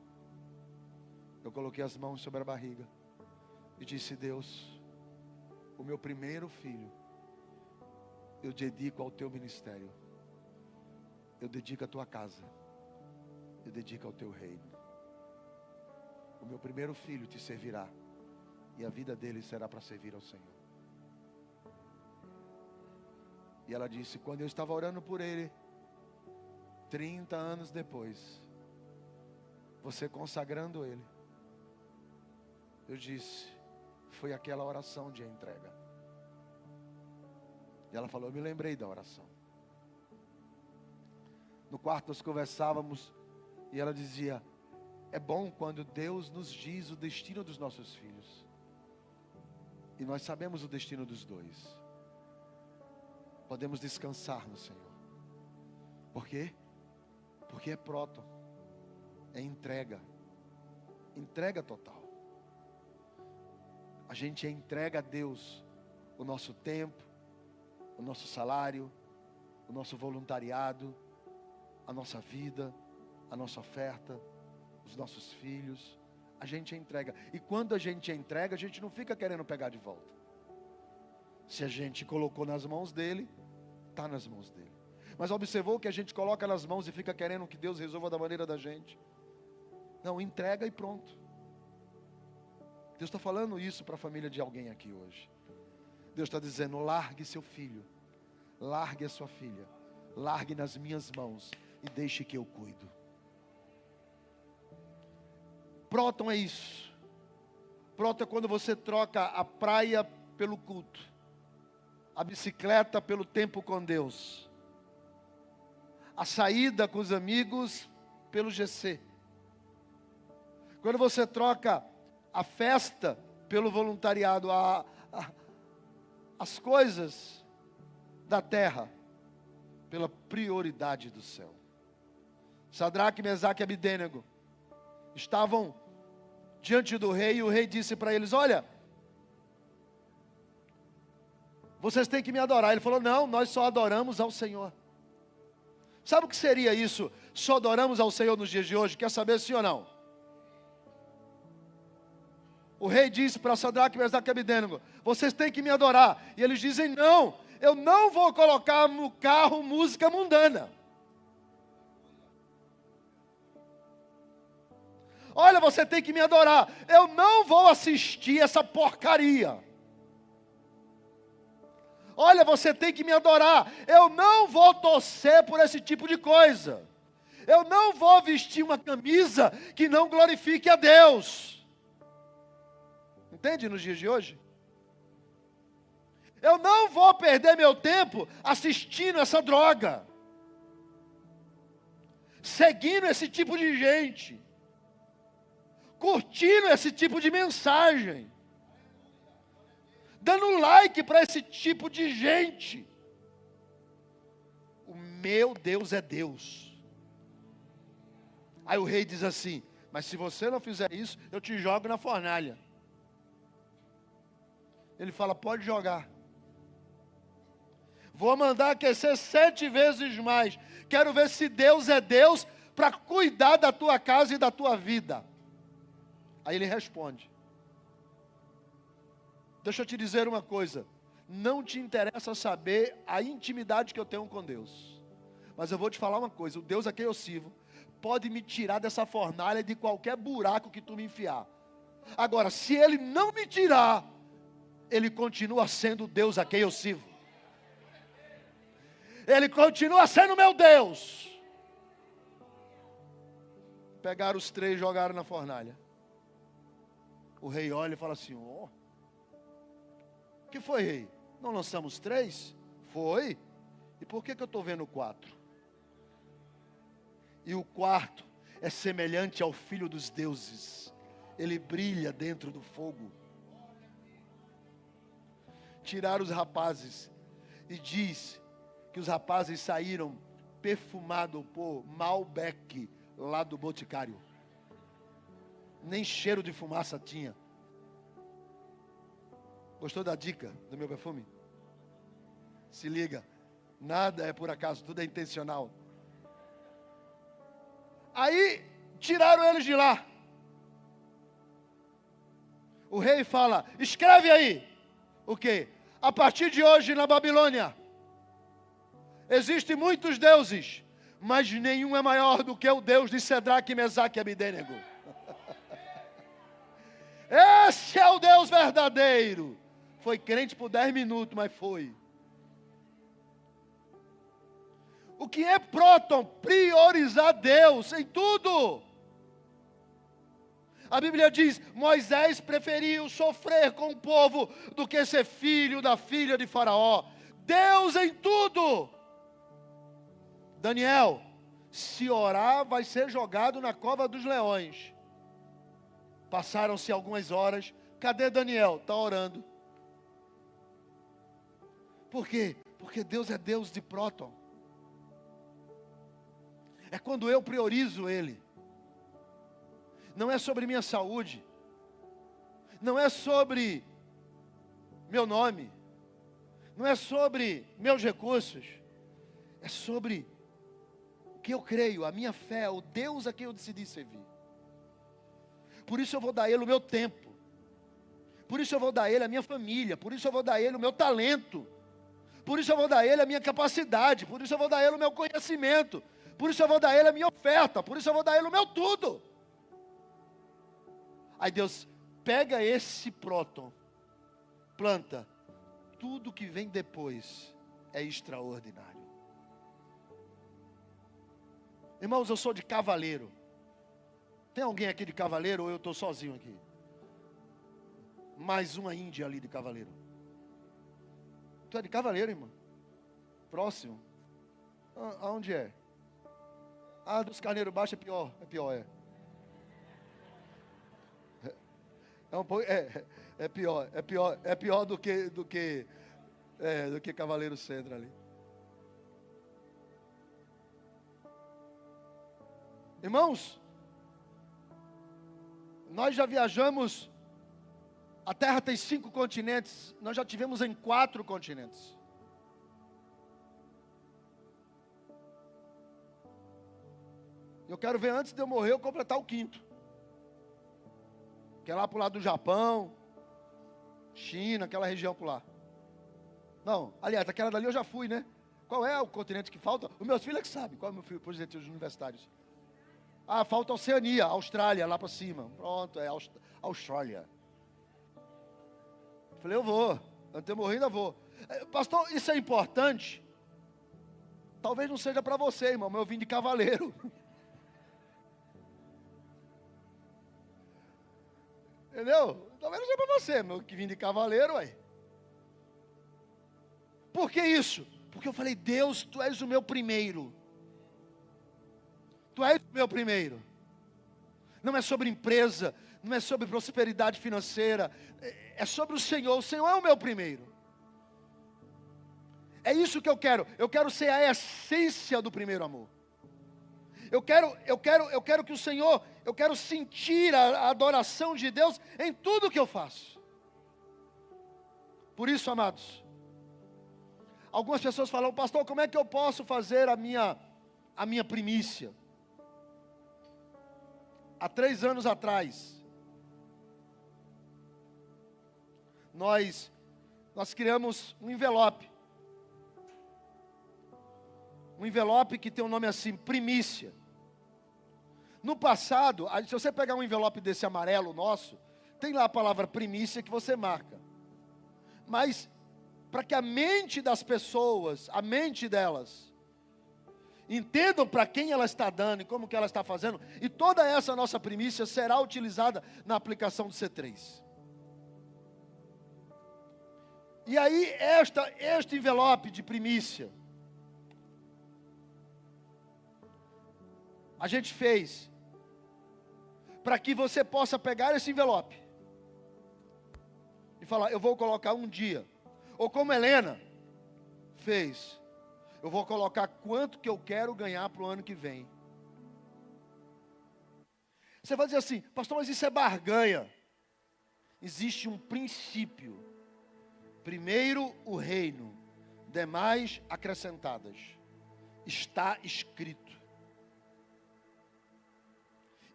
Eu coloquei as mãos sobre a barriga. E disse, Deus, o meu primeiro filho, eu dedico ao teu ministério. Eu dedico à tua casa. Eu dedico ao teu reino. O meu primeiro filho te servirá. E a vida dele será para servir ao Senhor. E ela disse, quando eu estava orando por ele, 30 anos depois, você consagrando ele, eu disse, foi aquela oração de entrega. E ela falou, eu me lembrei da oração. No quarto nós conversávamos e ela dizia, é bom quando Deus nos diz o destino dos nossos filhos. E nós sabemos o destino dos 2. Podemos descansar no Senhor. Por quê? Porque é próton. É entrega. Entrega total. A gente entrega a Deus o nosso tempo, o nosso salário, o nosso voluntariado, a nossa vida, a nossa oferta, os nossos filhos. A gente entrega. E quando a gente entrega, a gente não fica querendo pegar de volta. Se a gente colocou nas mãos dele, está nas mãos dele. Mas observou que a gente coloca nas mãos e fica querendo que Deus resolva da maneira da gente? Não, entrega e pronto. Deus está falando isso para a família de alguém aqui hoje. Deus está dizendo, largue seu filho, largue a sua filha, largue nas minhas mãos e deixe que eu cuido. Próton é isso. Próton é quando você troca a praia pelo culto, a bicicleta pelo tempo com Deus, a saída com os amigos pelo GC. Quando você troca a festa pelo voluntariado, as coisas da terra pela prioridade do céu. Sadraque, Mesaque e Abidênego estavam diante do rei e o rei disse para eles, olha, vocês têm que me adorar. Ele falou, não, nós só adoramos ao Senhor. Sabe o que seria isso? Só adoramos ao Senhor nos dias de hoje? Quer saber sim ou não? O rei disse para Sadraque, Mesaque e Abidênego, vocês têm que me adorar. E eles dizem, não, eu não vou colocar no carro música mundana. Olha, você tem que me adorar. Eu não vou assistir essa porcaria. Olha, você tem que me adorar. Eu não vou torcer por esse tipo de coisa. Eu não vou vestir uma camisa que não glorifique a Deus. Entende nos dias de hoje? Eu não vou perder meu tempo assistindo essa droga. Seguindo esse tipo de gente. Curtindo esse tipo de mensagem. Dando like para esse tipo de gente. O meu Deus é Deus. Aí o rei diz assim, mas se você não fizer isso, eu te jogo na fornalha. Ele fala, pode jogar. Vou mandar aquecer 7 vezes mais. Quero ver se Deus é Deus para cuidar da tua casa e da tua vida. Aí ele responde. Deixa eu te dizer uma coisa. não te interessa saber a intimidade que eu tenho com Deus. Mas eu vou te falar uma coisa, o Deus a quem eu sirvo pode me tirar dessa fornalha de qualquer buraco que tu me enfiar. Agora, se Ele não me tirar, Ele continua sendo o Deus a quem eu sirvo. Ele continua sendo meu Deus. Pegaram os 3 e jogaram na fornalha. O rei olha e fala assim: ó, o que foi, rei? Não lançamos 3? Foi. E por que eu estou vendo 4? E o quarto é semelhante ao Filho dos deuses. Ele brilha dentro do fogo. Tiraram os rapazes. E diz que os rapazes saíram perfumados por Malbec, lá do Boticário. Nem cheiro de fumaça tinha. Gostou da dica do meu perfume? Se liga, nada é por acaso, tudo é intencional. Aí tiraram eles de lá. O rei fala: escreve aí. O quê? A partir de hoje na Babilônia existem muitos deuses, mas nenhum é maior do que o Deus de Cedraque, Mesaque e Abidênego. Esse é o Deus verdadeiro. Foi crente por 10 minutos, mas foi. O que é próton? Priorizar Deus em tudo. A Bíblia diz: Moisés preferiu sofrer com o povo do que ser filho da filha de Faraó. Deus em tudo. Daniel, se orar, vai ser jogado na cova dos leões. Passaram-se algumas horas. Cadê Daniel? Está orando. Por quê? Porque Deus é Deus de próton. É quando eu priorizo Ele. Não é sobre minha saúde. Não é sobre meu nome. Não é sobre meus recursos. É sobre o que eu creio, a minha fé, o Deus a quem eu decidi servir. Por isso eu vou dar a Ele o meu tempo. Por isso eu vou dar a Ele a minha família. Por isso eu vou dar a Ele o meu talento. Por isso eu vou dar a Ele a minha capacidade. Por isso eu vou dar a Ele o meu conhecimento. Por isso eu vou dar a Ele a minha oferta. Por isso eu vou dar a Ele o meu tudo. Aí Deus pega esse próton, planta. Tudo que vem depois é extraordinário. Irmãos, eu sou de Cavaleiro. Tem alguém aqui de Cavaleiro ou eu estou sozinho aqui? Mais uma índia ali de Cavaleiro. Tu é de Cavaleiro, irmão? Próximo. Aonde é? Ah, dos Carneiros Baixos é pior. É pior do que Cavaleiro Centro ali. Irmãos, nós já viajamos, a Terra tem 5 continentes, nós já tivemos em 4 continentes. Eu quero ver antes de eu morrer, eu completar o 5º. Que é lá para o lado do Japão, China, aquela região por lá. Não, aliás, aquela dali eu já fui, né? Qual é o continente que falta? Os meus filhos é que sabem. Qual é o meu filho, por exemplo, os universitários? Ah, falta a Oceania, Austrália, lá para cima. Pronto, é Austrália. Falei, eu vou. Antes de eu morrer, ainda vou. Pastor, isso é importante? Talvez não seja para você, irmão, mas eu vim de Cavaleiro. Entendeu? Talvez não seja para você, meu, que vim de Cavaleiro, ué. Por que isso? Porque eu falei, Deus, Tu és o meu primeiro. Tu és o meu primeiro. Não é sobre empresa, não é sobre prosperidade financeira, é sobre o Senhor. O Senhor é o meu primeiro. É isso que eu quero ser a essência do primeiro amor. Eu quero que o Senhor, eu quero sentir a adoração de Deus em tudo que eu faço. Por isso, amados, algumas pessoas falam, pastor, como é que eu posso fazer a minha primícia? Há 3 anos atrás, nós nós criamos um envelope. Um envelope que tem um nome assim, primícia. No passado, se você pegar um envelope desse amarelo nosso, tem lá a palavra primícia que você marca. Mas, para que a mente das pessoas, a mente delas, entendam para quem ela está dando e como que ela está fazendo, e toda essa nossa primícia será utilizada na aplicação do C3. E aí, este envelope de primícia, a gente fez para que você possa pegar esse envelope e falar, eu vou colocar um dia. Ou como Helena fez, eu vou colocar quanto que eu quero ganhar para o ano que vem. Você vai dizer assim, pastor, mas isso é barganha. Existe um princípio. Primeiro o reino, demais acrescentadas. Está escrito.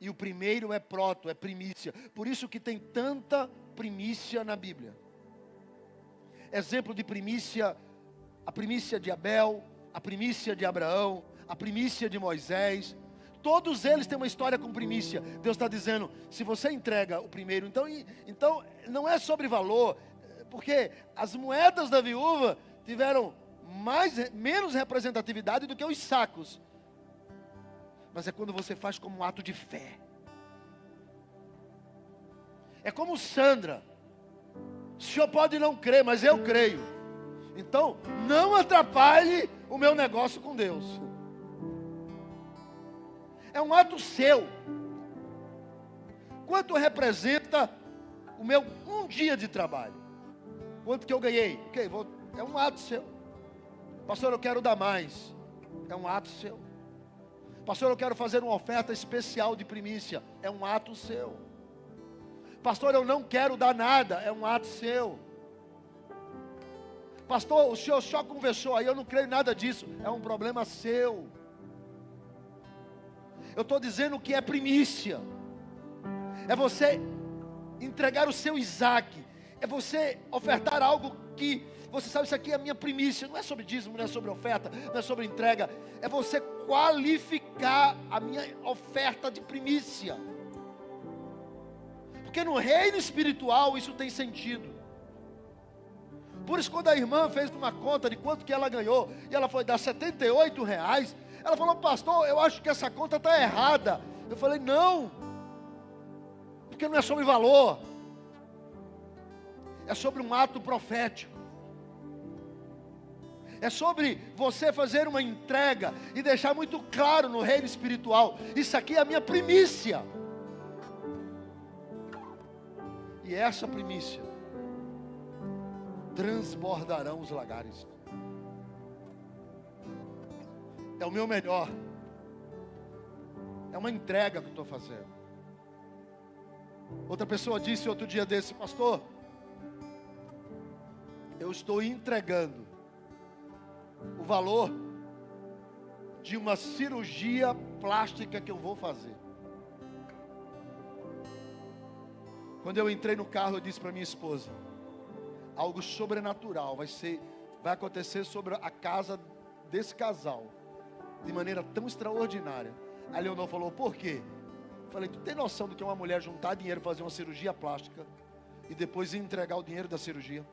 E o primeiro é proto, é primícia. Por isso que tem tanta primícia na Bíblia. Exemplo de primícia, a primícia de Abel, a primícia de Abraão, a primícia de Moisés. Todos eles têm uma história com primícia. Deus está dizendo, se você entrega o primeiro, então não é sobre valor, porque as moedas da viúva tiveram menos representatividade do que os sacos. Mas é quando você faz como um ato de fé. É como Sandra. O senhor pode não crer, mas eu creio. Então, não atrapalhe o meu negócio com Deus. É um ato seu. Quanto representa o meu um dia de trabalho? Quanto que eu ganhei? É um ato seu. Pastor, eu quero dar mais. É um ato seu. Pastor, eu quero fazer uma oferta especial de primícia. É um ato seu. Pastor, eu não quero dar nada. É um ato seu. Pastor, o senhor só conversou aí, eu não creio em nada disso. É um problema seu. Eu estou dizendo que é primícia. É você entregar o seu Isaac. É você ofertar algo que você sabe, isso aqui é a minha primícia. Não é sobre dízimo, não é sobre oferta, não é sobre entrega. É você qualificar a minha oferta de primícia. Porque no reino espiritual isso tem sentido. Por isso, quando a irmã fez uma conta de quanto que ela ganhou, e ela foi dar R$78, ela falou, pastor, eu acho que essa conta está errada. Eu falei, não, porque não é sobre valor, é sobre um ato profético. É sobre você fazer uma entrega e deixar muito claro no reino espiritual, isso aqui é a minha primícia. E essa primícia transbordarão os lagares. É o meu melhor. É uma entrega que eu estou fazendo. Outra pessoa disse outro dia desse, pastor, eu estou entregando o valor de uma cirurgia plástica que eu vou fazer. Quando eu entrei no carro, eu disse para minha esposa, algo sobrenatural vai acontecer sobre a casa desse casal, de maneira tão extraordinária. A Leonor falou, por quê? Eu falei, tu tem noção do que é uma mulher juntar dinheiro para fazer uma cirurgia plástica e depois entregar o dinheiro da cirurgia?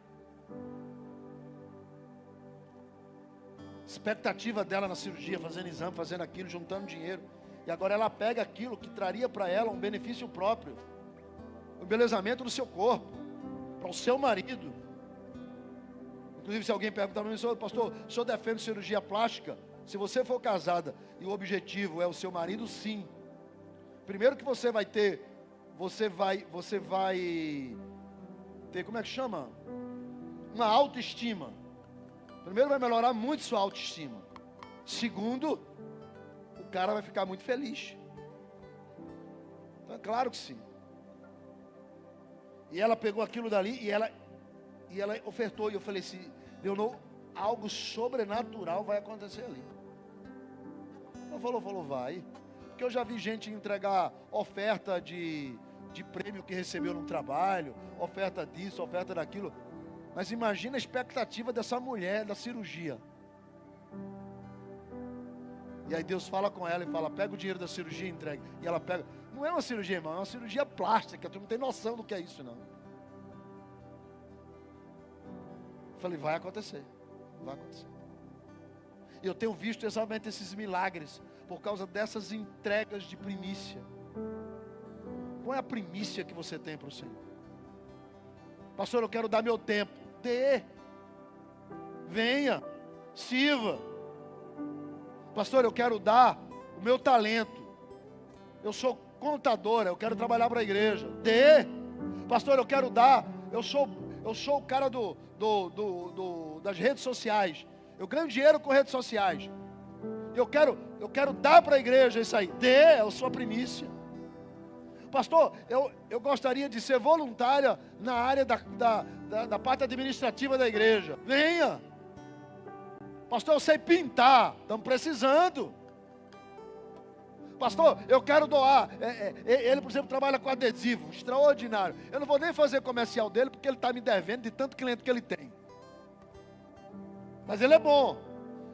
Expectativa dela na cirurgia, fazendo exame, fazendo aquilo, juntando dinheiro. E agora ela pega aquilo que traria para ela um benefício próprio, o embelezamento do seu corpo, para o seu marido. Inclusive, se alguém perguntar para mim, pastor, o senhor defende cirurgia plástica? Se você for casada e o objetivo é o seu marido, sim. Primeiro que você vai ter, você vai ter, como é que chama? Uma autoestima. Primeiro vai melhorar muito sua autoestima. Segundo, o cara vai ficar muito feliz. Então é claro que sim. E ela pegou aquilo dali e ela ofertou. E eu falei assim, Leonor, algo sobrenatural vai acontecer ali. Ela falou, vai. Porque eu já vi gente entregar oferta de prêmio que recebeu no trabalho, oferta disso, oferta daquilo. Mas imagina a expectativa dessa mulher da cirurgia. E aí Deus fala com ela e fala: pega o dinheiro da cirurgia e entrega. E ela pega. Não é uma cirurgia, irmão, é uma cirurgia plástica. Tu não tem noção do que é isso, não. Eu falei: vai acontecer. Vai acontecer. E eu tenho visto exatamente esses milagres por causa dessas entregas de primícia. Qual é a primícia que você tem para o Senhor? Pastor, eu quero dar meu tempo. Dê. Venha. Sirva. Pastor, eu quero dar o meu talento. Eu sou contadora, eu quero trabalhar para a igreja. Dê. Pastor, eu quero dar. Eu sou o cara das redes sociais. Eu ganho dinheiro com redes sociais. Eu quero dar para a igreja isso aí. Dê, é a sua primícia. Pastor, eu gostaria de ser voluntária na área da parte administrativa da igreja. Venha. Pastor, eu sei pintar. Estamos precisando. Pastor, eu quero doar. Ele, por exemplo, trabalha com adesivo. Extraordinário. Eu não vou nem fazer comercial dele, porque ele está me devendo de tanto cliente que ele tem. Mas ele é bom.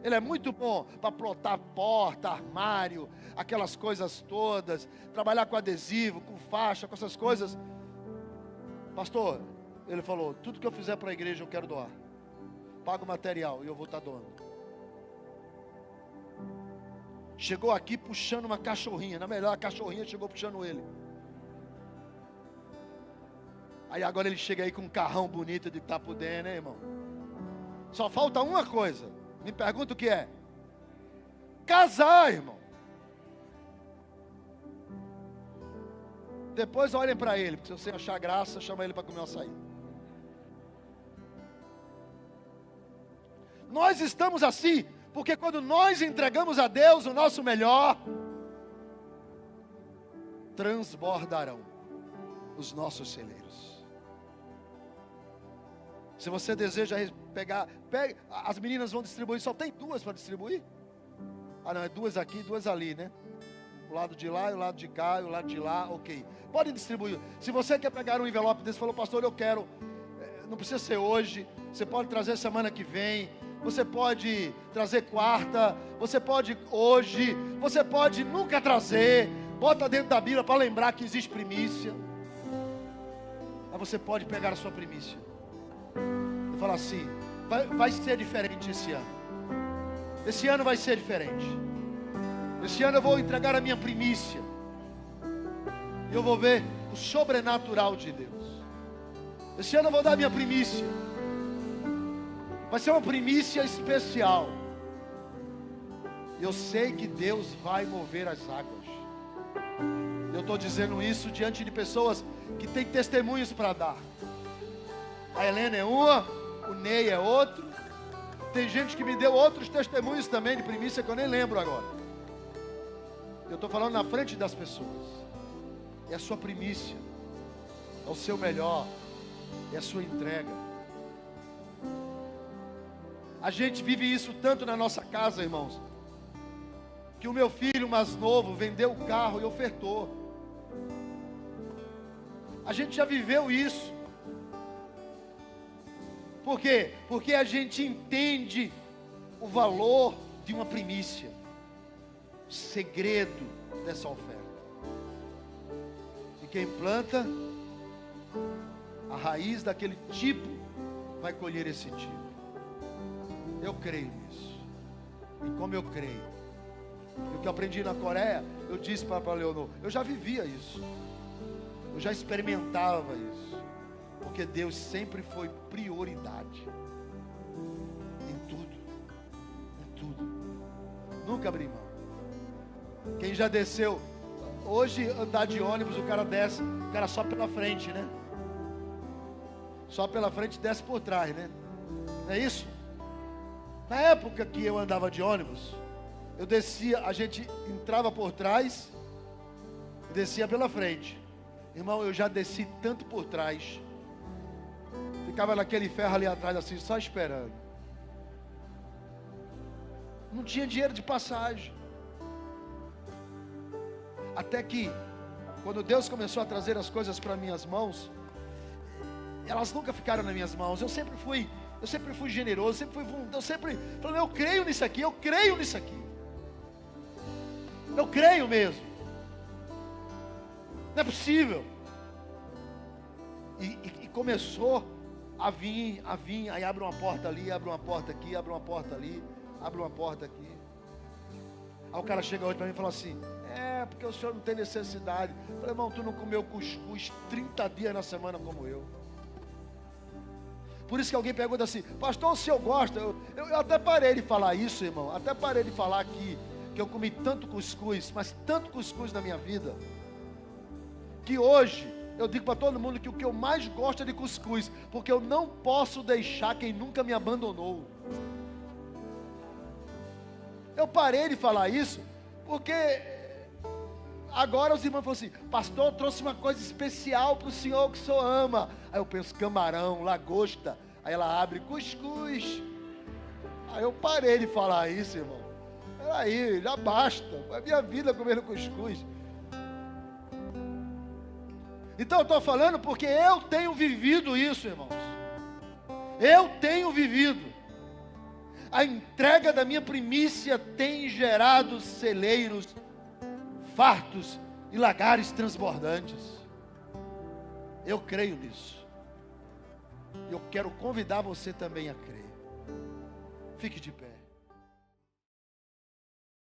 Ele é muito bom para plotar porta, armário, aquelas coisas todas. Trabalhar com adesivo, com faixa, com essas coisas. Pastor, ele falou: tudo que eu fizer para a igreja eu quero doar. Pago o material e eu vou estar doando. Chegou aqui puxando uma cachorrinha. Na melhor, a cachorrinha chegou puxando ele. Aí agora ele chega aí com um carrão bonito de estar podendo, né, irmão? Só falta uma coisa. Me pergunta o que é. Casar, irmão. Depois olhem para ele, porque se você achar graça, chama ele para comer um açaí. Nós estamos assim, porque quando nós entregamos a Deus o nosso melhor, transbordarão os nossos celeiros. Se você deseja pegar, as meninas vão distribuir, só tem duas para distribuir? Ah não, é duas aqui e duas ali, né? O lado de lá e o lado de cá e o lado de lá, ok. Podem distribuir. Se você quer pegar um envelope desse, falou: pastor, eu quero, não precisa ser hoje, você pode trazer semana que vem, você pode trazer quarta, você pode hoje, você pode nunca trazer, bota dentro da Bíblia para lembrar que existe primícia. Mas você pode pegar a sua primícia e falar assim: vai ser diferente esse ano. Esse ano vai ser diferente. Esse ano eu vou entregar a minha primícia. E eu vou ver o sobrenatural de Deus. Esse ano eu vou dar a minha primícia. Vai ser uma primícia especial. Eu sei que Deus vai mover as águas. Eu estou dizendo isso diante de pessoas que têm testemunhos para dar. A Helena é uma, o Ney é outro. Tem gente que me deu outros testemunhos também de primícia que eu nem lembro agora. Eu estou falando na frente das pessoas. É a sua primícia, é o seu melhor, é a sua entrega. A gente vive isso tanto na nossa casa, irmãos, que o meu filho mais novo vendeu o carro e ofertou. A gente já viveu isso. Por quê? Porque a gente entende o valor de uma primícia, o segredo dessa oferta. E quem planta a raiz daquele tipo vai colher esse tipo. Eu creio nisso. E como eu creio, e o que eu aprendi na Coreia, eu disse para Leonor: eu já vivia isso, eu já experimentava isso, porque Deus sempre foi prioridade em tudo, nunca abri mão. Quem já desceu, hoje andar de ônibus, o cara desce, o cara só pela frente, né? Só pela frente, desce por trás, né? Não é isso? Na época que eu andava de ônibus, eu descia, a gente entrava por trás e descia pela frente. Irmão, eu já desci tanto por trás, ficava naquele ferro ali atrás assim, só esperando. Não tinha dinheiro de passagem. Até que, quando Deus começou a trazer as coisas para minhas mãos, elas nunca ficaram nas minhas mãos. Eu sempre fui generoso, eu sempre falei, eu creio nisso aqui, eu creio nisso aqui. Eu creio mesmo. Não é possível. E começou a vir, aí abre uma porta ali, abre uma porta aqui, abre uma porta ali, abre uma porta aqui. Aí o cara chega hoje para mim e fala assim, porque o senhor não tem necessidade. Eu falei, irmão, tu não comeu cuscuz 30 dias na semana como eu. Por isso que alguém pergunta assim, pastor, o senhor gosta? Eu até parei de falar isso, irmão. Até parei de falar que eu comi tanto cuscuz, mas tanto cuscuz na minha vida, que hoje eu digo para todo mundo que o que eu mais gosto é de cuscuz, porque eu não posso deixar quem nunca me abandonou. Eu parei de falar isso, porque agora os irmãos falam assim, pastor, eu trouxe uma coisa especial para o senhor que o senhor ama. Aí eu penso, camarão, lagosta. Aí ela abre, cuscuz. Aí eu parei de falar isso, irmão. Peraí, já basta. Foi a minha vida comendo cuscuz. Então eu estou falando porque eu tenho vivido isso, irmãos. Eu tenho vivido. A entrega da minha primícia tem gerado celeiros fartos e lagares transbordantes. Eu creio nisso. Eu quero convidar você também a crer. Fique de pé.